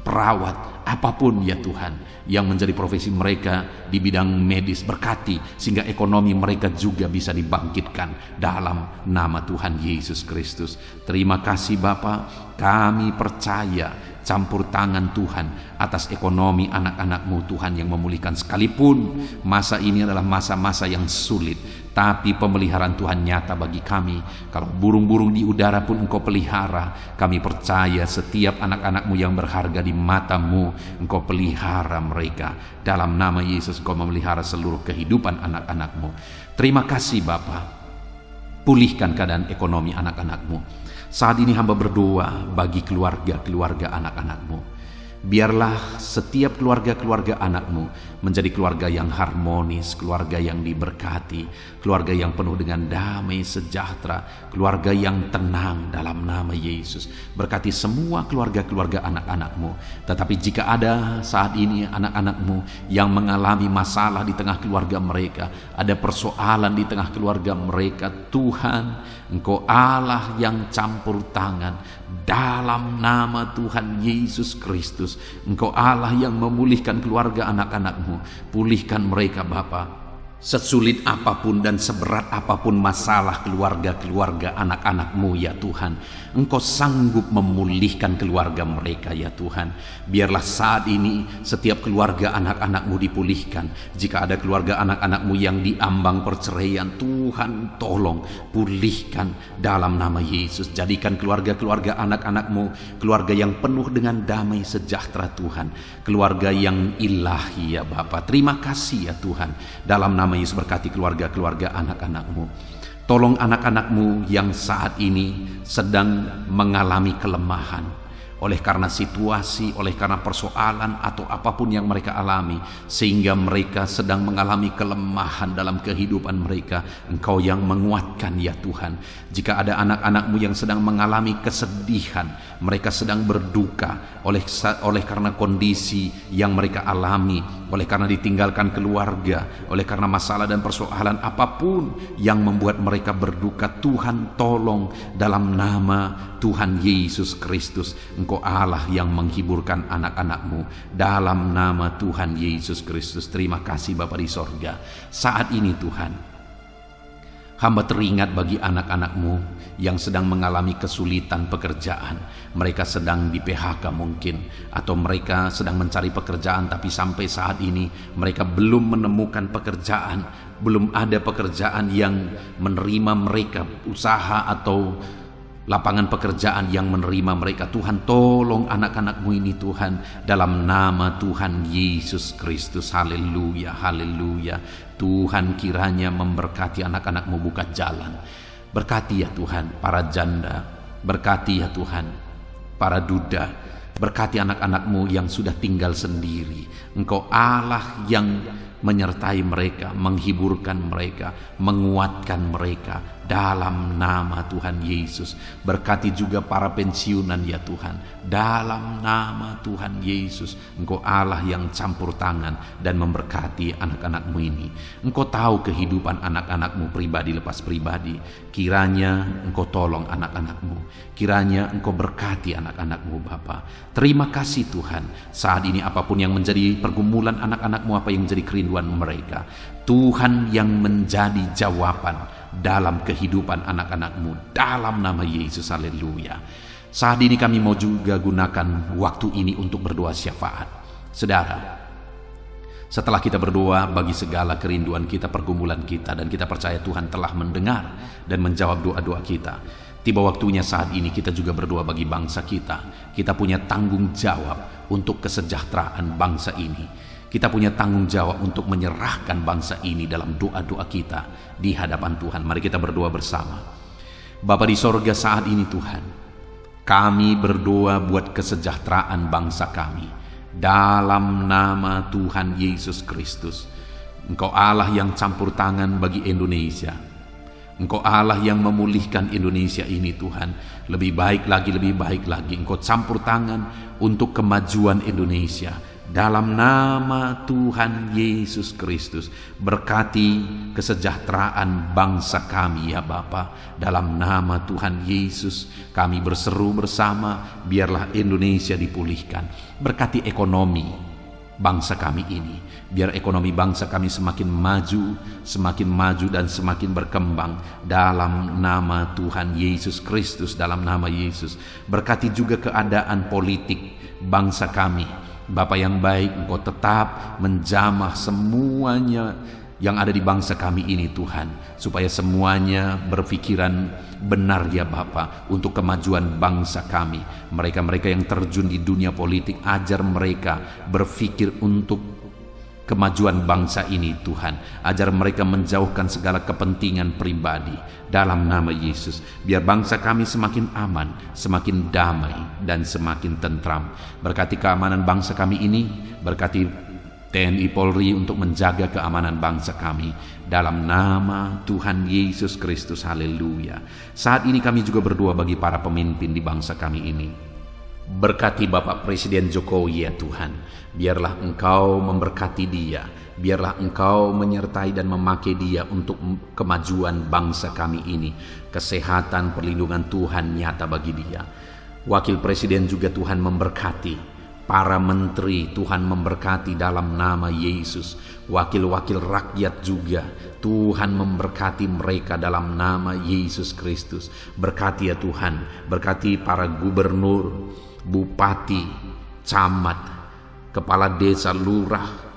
perawat, apapun ya Tuhan yang menjadi profesi mereka di bidang medis, berkati sehingga ekonomi mereka juga bisa dibangkitkan dalam nama Tuhan Yesus Kristus. Terima kasih Bapa, kami percaya campur tangan Tuhan atas ekonomi anak-anak-Mu Tuhan yang memulihkan. Sekalipun masa ini adalah masa-masa yang sulit, tapi pemeliharaan Tuhan nyata bagi kami. Kalau burung-burung di udara pun Engkau pelihara, kami percaya setiap anak-anak-Mu yang berharga di mata-Mu, Engkau pelihara mereka. Dalam nama Yesus Engkau memelihara seluruh kehidupan anak-anak-Mu. Terima kasih Bapa, pulihkan keadaan ekonomi anak-anak-Mu. Saat ini hamba berdoa bagi keluarga-keluarga anak-anak-Mu. Biarlah setiap keluarga-keluarga anak-Mu menjadi keluarga yang harmonis, keluarga yang diberkati, keluarga yang penuh dengan damai sejahtera, keluarga yang tenang dalam nama Yesus. Berkati semua keluarga-keluarga anak-anak-Mu. Tetapi jika ada saat ini anak-anak-Mu yang mengalami masalah di tengah keluarga mereka, ada persoalan di tengah keluarga mereka, Tuhan, Engkau Allah yang campur tangan, dalam nama Tuhan Yesus Kristus. Engkau Allah yang memulihkan keluarga anak-anak-Mu. Pulihkan mereka Bapa. Sesulit apapun dan seberat apapun masalah keluarga-keluarga anak-anak-Mu ya Tuhan, Engkau sanggup memulihkan keluarga mereka ya Tuhan. Biarlah saat ini setiap keluarga anak-anak-Mu dipulihkan. Jika ada keluarga anak-anak-Mu yang diambang perceraian, Tuhan tolong pulihkan dalam nama Yesus. Jadikan keluarga-keluarga anak-anak-Mu keluarga yang penuh dengan damai sejahtera Tuhan, keluarga yang ilahi ya Bapa. Terima kasih ya Tuhan. Dalam nama Yesus berkati keluarga-keluarga anak-anak-Mu. Tolong anak-anak-Mu yang saat ini sedang mengalami kelemahan oleh karena situasi, oleh karena persoalan atau apapun yang mereka alami, sehingga mereka sedang mengalami kelemahan dalam kehidupan mereka. Engkau yang menguatkan ya Tuhan. Jika ada anak-anak-Mu yang sedang mengalami kesedihan, mereka sedang berduka oleh karena kondisi yang mereka alami, oleh karena ditinggalkan keluarga, oleh karena masalah dan persoalan apapun yang membuat mereka berduka, Tuhan tolong dalam nama Tuhan Yesus Kristus. Engkau Allah yang menghiburkan anak-anak-Mu dalam nama Tuhan Yesus Kristus. Terima kasih Bapa di sorga. Saat ini Tuhan, hamba teringat bagi anak-anak-Mu yang sedang mengalami kesulitan pekerjaan. Mereka sedang di PHK mungkin, atau mereka sedang mencari pekerjaan tapi sampai saat ini mereka belum menemukan pekerjaan. Belum ada pekerjaan yang menerima mereka, usaha atau lapangan pekerjaan yang menerima mereka. Tuhan tolong anak-anak-Mu ini Tuhan, dalam nama Tuhan Yesus Kristus. Haleluya, haleluya. Tuhan kiranya memberkati anak-anak-Mu buka jalan. Berkati ya Tuhan para janda, berkati ya Tuhan para duda, berkati anak-anak-Mu yang sudah tinggal sendiri. Engkau Allah yang menyertai mereka, menghiburkan mereka, menguatkan mereka dalam nama Tuhan Yesus. Berkati juga para pensiunan ya Tuhan, dalam nama Tuhan Yesus. Engkau Allah yang campur tangan dan memberkati anak-anak-Mu ini. Engkau tahu kehidupan anak-anak-Mu pribadi lepas pribadi. Kiranya Engkau tolong anak-anak-Mu, kiranya Engkau berkati anak-anak-Mu Bapa. Terima kasih Tuhan. Saat ini apapun yang menjadi pergumulan anak-anak-Mu, apa yang menjadi kerinduan mereka, Tuhan yang menjadi jawaban dalam kehidupan anak-anak-Mu dalam nama Yesus. Haleluya. Saat ini kami mau juga gunakan waktu ini untuk berdoa syafaat. Saudara, setelah kita berdoa bagi segala kerinduan kita, pergumulan kita, dan kita percaya Tuhan telah mendengar dan menjawab doa-doa kita, tiba waktunya saat ini kita juga berdoa bagi bangsa kita. Kita punya tanggung jawab untuk kesejahteraan bangsa ini. Kita punya tanggung jawab untuk menyerahkan bangsa ini dalam doa-doa kita di hadapan Tuhan. Mari kita berdoa bersama. Bapa di sorga, saat ini Tuhan, kami berdoa buat kesejahteraan bangsa kami. Dalam nama Tuhan Yesus Kristus. Engkau Allah yang campur tangan bagi Indonesia. Engkau Allah yang memulihkan Indonesia ini Tuhan. Lebih baik lagi. Engkau campur tangan untuk kemajuan Indonesia. Dalam nama Tuhan Yesus Kristus, berkati kesejahteraan bangsa kami ya Bapa. Dalam nama Tuhan Yesus, kami berseru bersama, biarlah Indonesia dipulihkan. Berkati ekonomi bangsa kami ini, biar ekonomi bangsa kami semakin maju dan semakin berkembang. Dalam nama Tuhan Yesus Kristus, dalam nama Yesus. Berkati juga keadaan politik bangsa kami. Bapa yang baik, Engkau tetap menjamah semuanya yang ada di bangsa kami ini Tuhan, supaya semuanya berpikiran benar ya Bapa, untuk kemajuan bangsa kami. Mereka-mereka yang terjun di dunia politik, ajar mereka berpikir untuk kemajuan bangsa ini Tuhan. Ajar mereka menjauhkan segala kepentingan pribadi. Dalam nama Yesus, biar bangsa kami semakin aman, semakin damai, dan semakin tentram. Berkati keamanan bangsa kami ini, berkati TNI Polri untuk menjaga keamanan bangsa kami. Dalam nama Tuhan Yesus Kristus, haleluya. Saat ini kami juga berdoa bagi para pemimpin di bangsa kami ini. Berkati Bapak Presiden Jokowi ya Tuhan. Biarlah Engkau memberkati dia. Biarlah Engkau menyertai dan memakai dia untuk kemajuan bangsa kami ini. Kesehatan, perlindungan Tuhan nyata bagi dia. Wakil Presiden juga Tuhan memberkati. Para menteri Tuhan memberkati dalam nama Yesus. Wakil-wakil rakyat juga Tuhan memberkati mereka dalam nama Yesus Kristus. Berkati ya Tuhan. Berkati para gubernur, bupati, camat, kepala desa, lurah,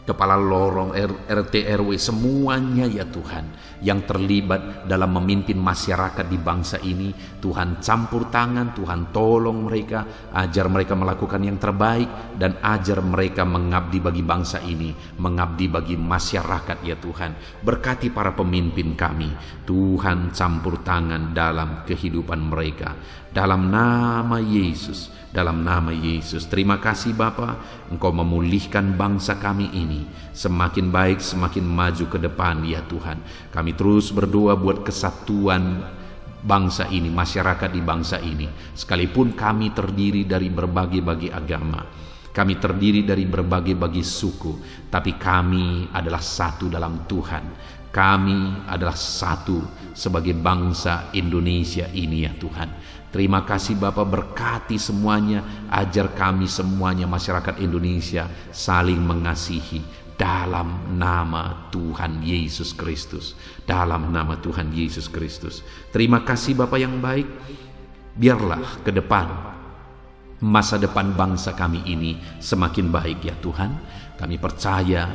kepala lorong, RT RW, semuanya ya Tuhan yang terlibat dalam memimpin masyarakat di bangsa ini. Tuhan campur tangan, Tuhan tolong mereka, ajar mereka melakukan yang terbaik, dan ajar mereka mengabdi bagi bangsa ini, mengabdi bagi masyarakat ya Tuhan. Berkati para pemimpin kami, Tuhan campur tangan dalam kehidupan mereka. Dalam nama Yesus, dalam nama Yesus. Terima kasih Bapa, Engkau memulihkan bangsa kami ini semakin baik, semakin maju ke depan ya Tuhan. Kami terus berdoa buat kesatuan bangsa ini, masyarakat di bangsa ini. Sekalipun kami terdiri dari berbagai-bagai agama, kami terdiri dari berbagai-bagai suku, tapi kami adalah satu dalam Tuhan. Kami adalah satu sebagai bangsa Indonesia ini ya Tuhan. Terima kasih Bapa, berkati semuanya, ajar kami semuanya masyarakat Indonesia saling mengasihi dalam nama Tuhan Yesus Kristus. Dalam nama Tuhan Yesus Kristus. Terima kasih Bapa yang baik. Biarlah ke depan, masa depan bangsa kami ini semakin baik ya Tuhan. Kami percaya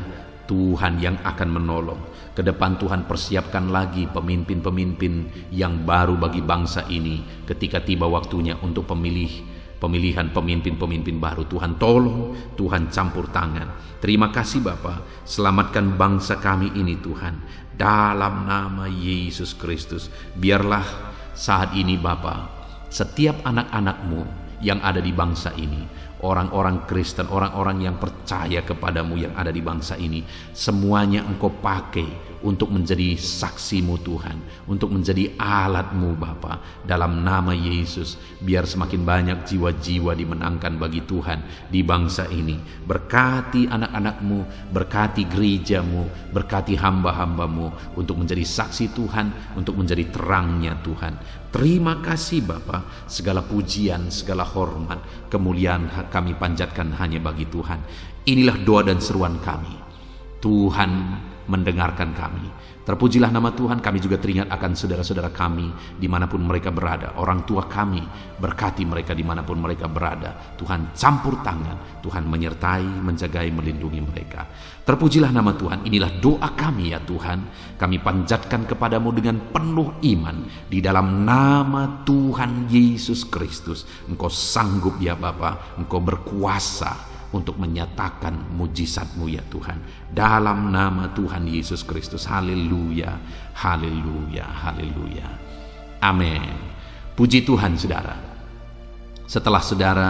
Tuhan yang akan menolong. Ke depan Tuhan persiapkan lagi pemimpin-pemimpin yang baru bagi bangsa ini ketika tiba waktunya untuk pemilihan pemimpin-pemimpin baru. Tuhan tolong, Tuhan campur tangan. Terima kasih Bapa, selamatkan bangsa kami ini Tuhan. Dalam nama Yesus Kristus, biarlah saat ini Bapa, setiap anak-anak-Mu yang ada di bangsa ini, orang-orang Kristen, orang-orang yang percaya kepadamu yang ada di bangsa ini, semuanya Engkau pakai untuk menjadi saksi-Mu Tuhan, untuk menjadi alat-Mu Bapa. Dalam nama Yesus, biar semakin banyak jiwa-jiwa dimenangkan bagi Tuhan di bangsa ini. Berkati anak-anak-Mu, berkati gereja-Mu, berkati hamba-hamba-Mu untuk menjadi saksi Tuhan, untuk menjadi terangnya Tuhan. Terima kasih Bapa, segala pujian, segala hormat, kemuliaan kami panjatkan hanya bagi Tuhan. Inilah doa dan seruan kami. Tuhan mendengarkan kami. Terpujilah nama Tuhan. Kami juga teringat akan saudara-saudara kami dimanapun mereka berada. Orang tua kami, berkati mereka dimanapun mereka berada. Tuhan campur tangan, Tuhan menyertai, menjagai, melindungi mereka. Terpujilah nama Tuhan. Inilah doa kami ya Tuhan. Kami panjatkan kepadamu dengan penuh iman di dalam nama Tuhan Yesus Kristus. Engkau sanggup ya Bapa, Engkau berkuasa untuk menyatakan mujizat-Mu ya Tuhan. Dalam nama Tuhan Yesus Kristus. Haleluya, haleluya, haleluya. Amin. Puji Tuhan saudara. Setelah saudara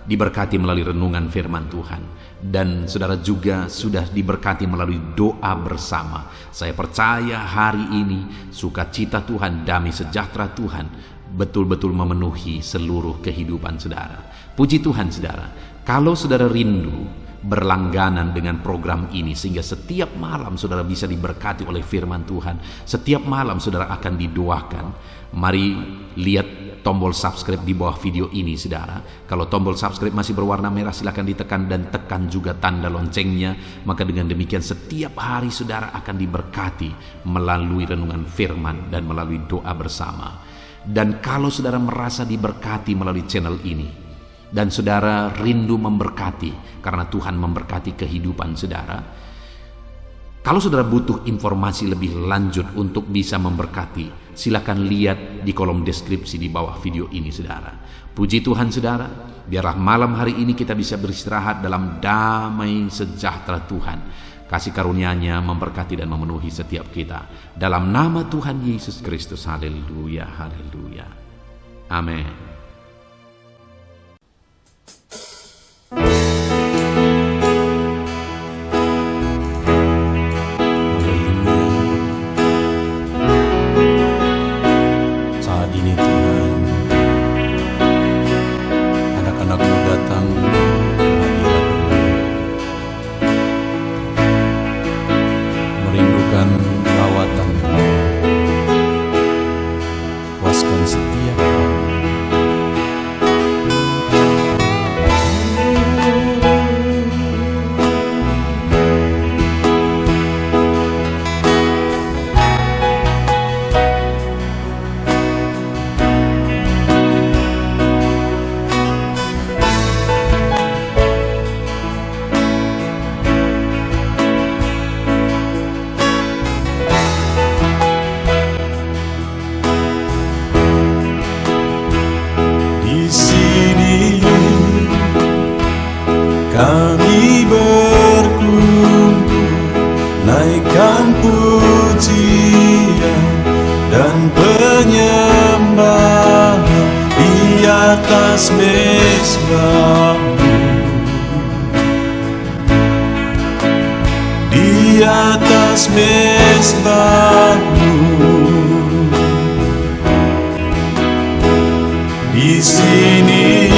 diberkati melalui renungan firman Tuhan, dan saudara juga sudah diberkati melalui doa bersama, saya percaya hari ini sukacita Tuhan, damai sejahtera Tuhan betul-betul memenuhi seluruh kehidupan saudara. Puji Tuhan saudara. Kalau saudara rindu berlangganan dengan program ini sehingga setiap malam saudara bisa diberkati oleh firman Tuhan, setiap malam saudara akan didoakan, mari lihat tombol subscribe di bawah video ini saudara. Kalau tombol subscribe masih berwarna merah, silakan ditekan dan tekan juga tanda loncengnya. Maka dengan demikian setiap hari saudara akan diberkati melalui renungan firman dan melalui doa bersama. Dan kalau saudara merasa diberkati melalui channel ini dan saudara rindu memberkati karena Tuhan memberkati kehidupan saudara, kalau saudara butuh informasi lebih lanjut untuk bisa memberkati, silakan lihat di kolom deskripsi di bawah video ini saudara. Puji Tuhan saudara, biarlah malam hari ini kita bisa beristirahat dalam damai sejahtera Tuhan. Kasih karunia-Nya memberkati dan memenuhi setiap kita. Dalam nama Tuhan Yesus Kristus. Haleluya, haleluya. Amin. Kami berkumpul, naikkan pujian dan penyembahan di atas mezbah-Mu, di atas mezbah-Mu. Di sini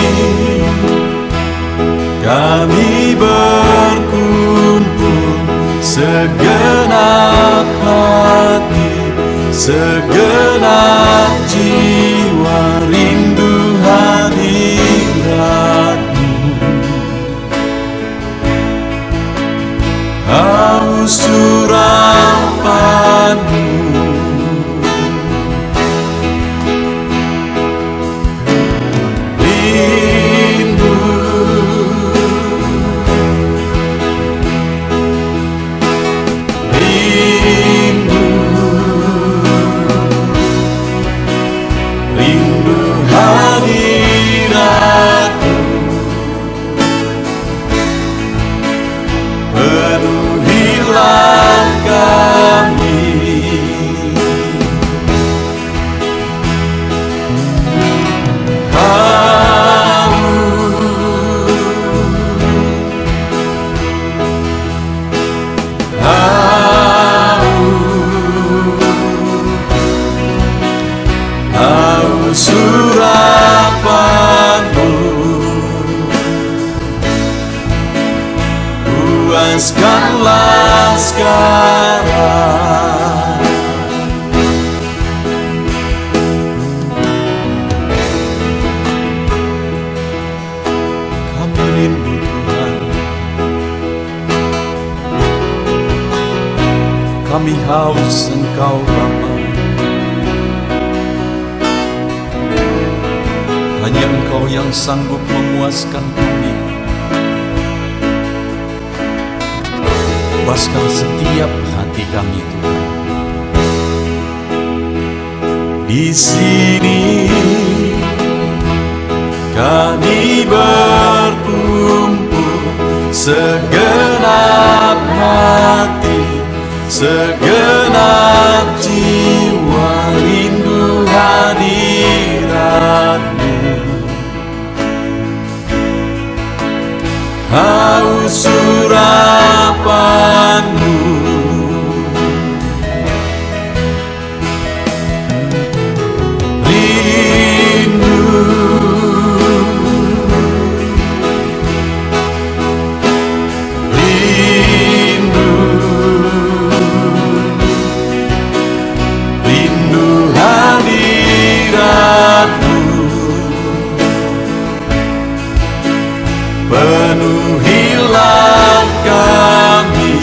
kami berkumpul, segenap hati, segenap jiwa, rindu hadirat-Mu, haus urapan-Mu. Surapan-Mu, puaskanlah sekarang. Kami rindu Tuhan, kami haus Engkau Bapa. Hanya Engkau yang sanggup memuaskan kami. Puaskan setiap hati kami Tuhan. Di sini kami berkumpul, segenap hati, segenap jiwa rindu hadirat-Mu. Haus urapan-Mu, rindu, rindu, rindu hadirat-Mu. Penuhilah kami,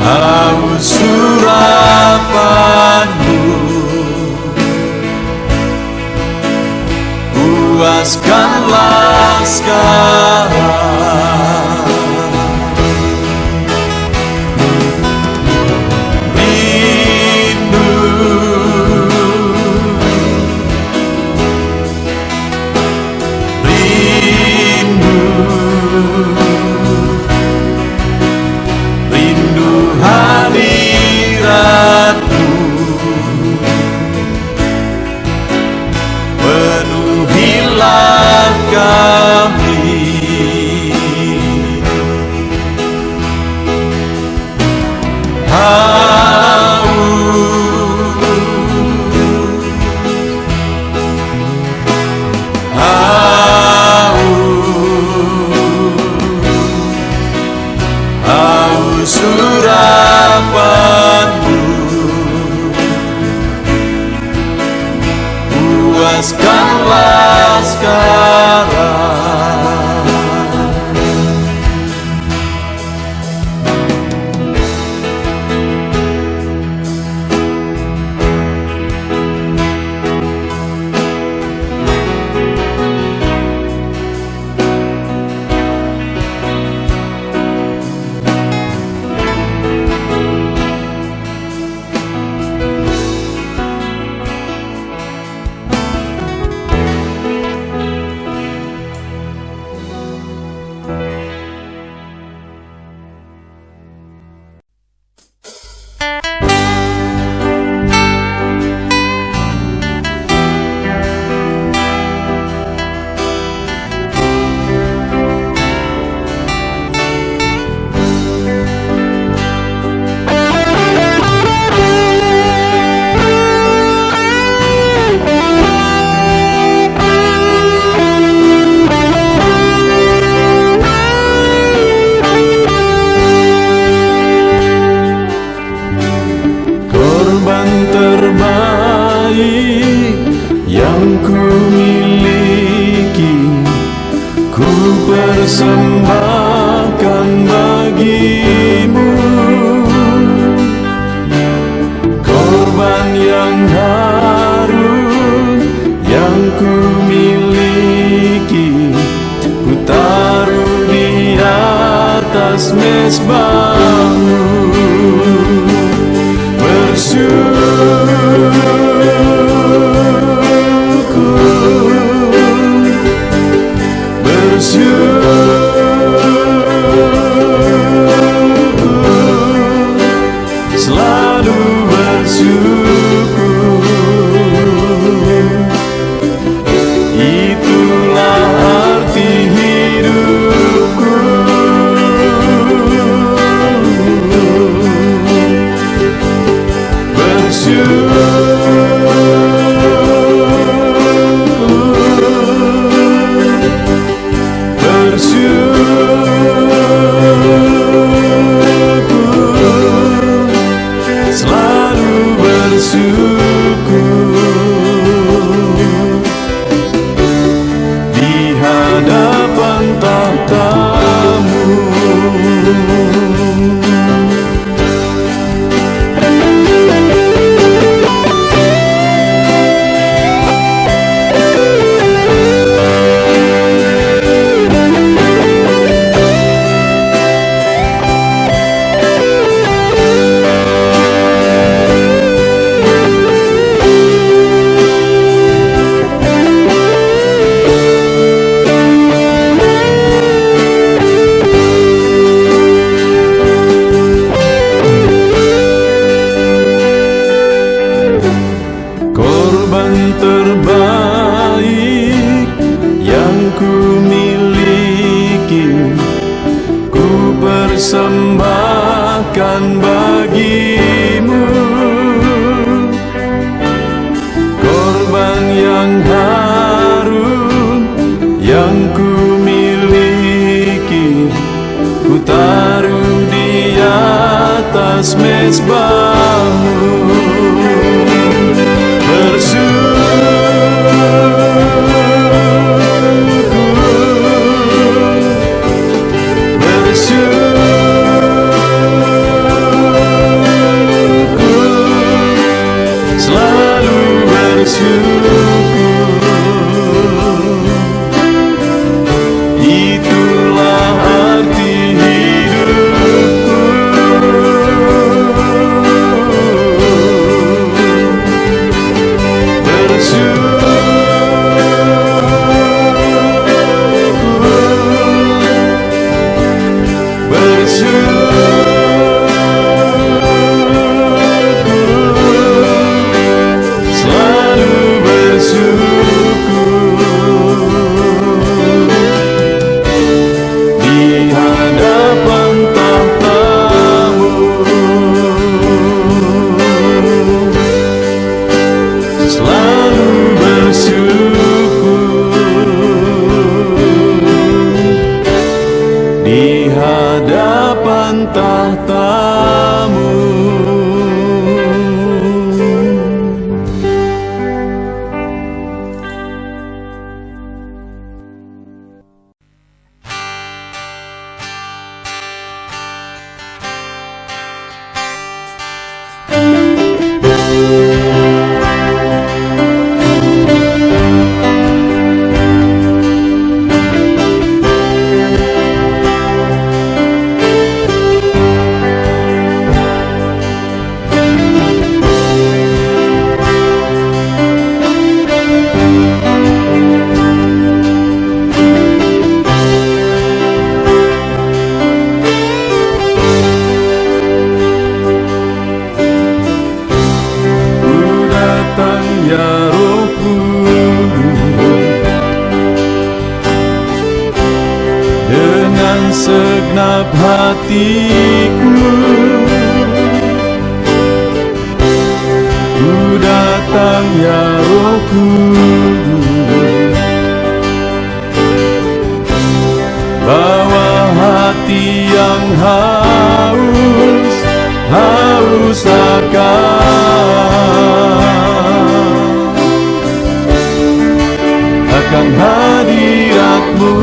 haus urapan-Mu, puaskanlah sekarang. Rindu, rindu, rindu hadirat-Mu. Penuhilah kami, haus urapan-Mu, puaskanlah sekarang. Korban terbaik yang ku miliki, ku persembahkan bagi-Mu. Korban yang harum yang ku miliki, ku taruh di atas mezbah-Mu. Selalu bersyukur, itulah arti hidupku. segenap hatiku, ku datang ya Roh Kudus, bawa hati yang haus akan hadirat-Mu.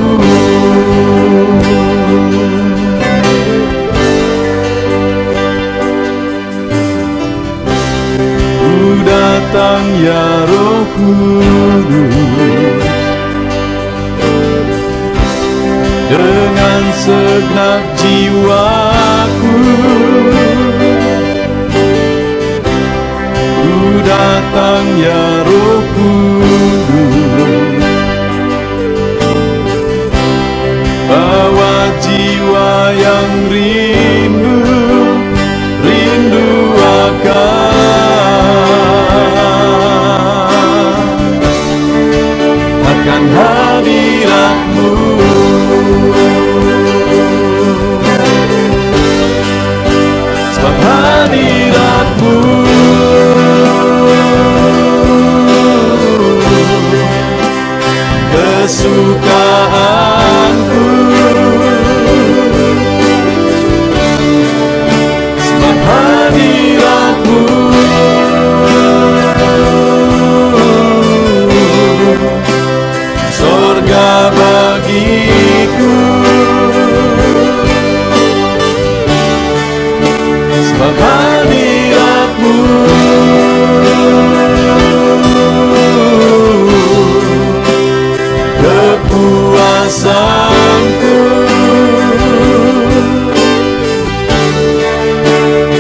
Ku datang ya Roh Kudus, dengan segenap jiwaku, ku datang ya Roh Kudus, bawa jiwa yang rindu akan hadirat-Mu. Sebab hadirat-Mu kesukaanku, sebab hadirat-Mu surga bagiku, sebab hadirat-Mu kepuasanku,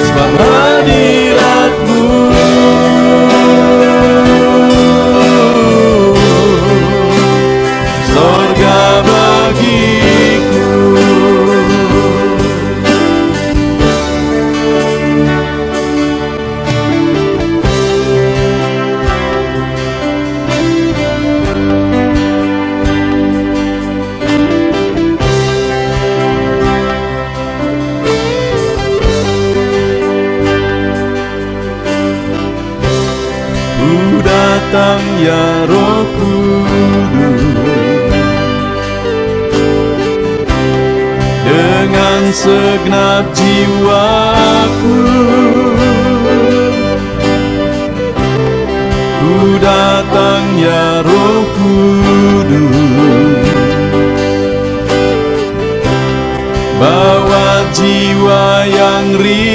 sebab hadirat-Mu surga bagiku. Ku datang ya Roh Kudus, dengan segenap jiwaku, Tuhan ya Roh Kudus. Bawa jiwa yang rindu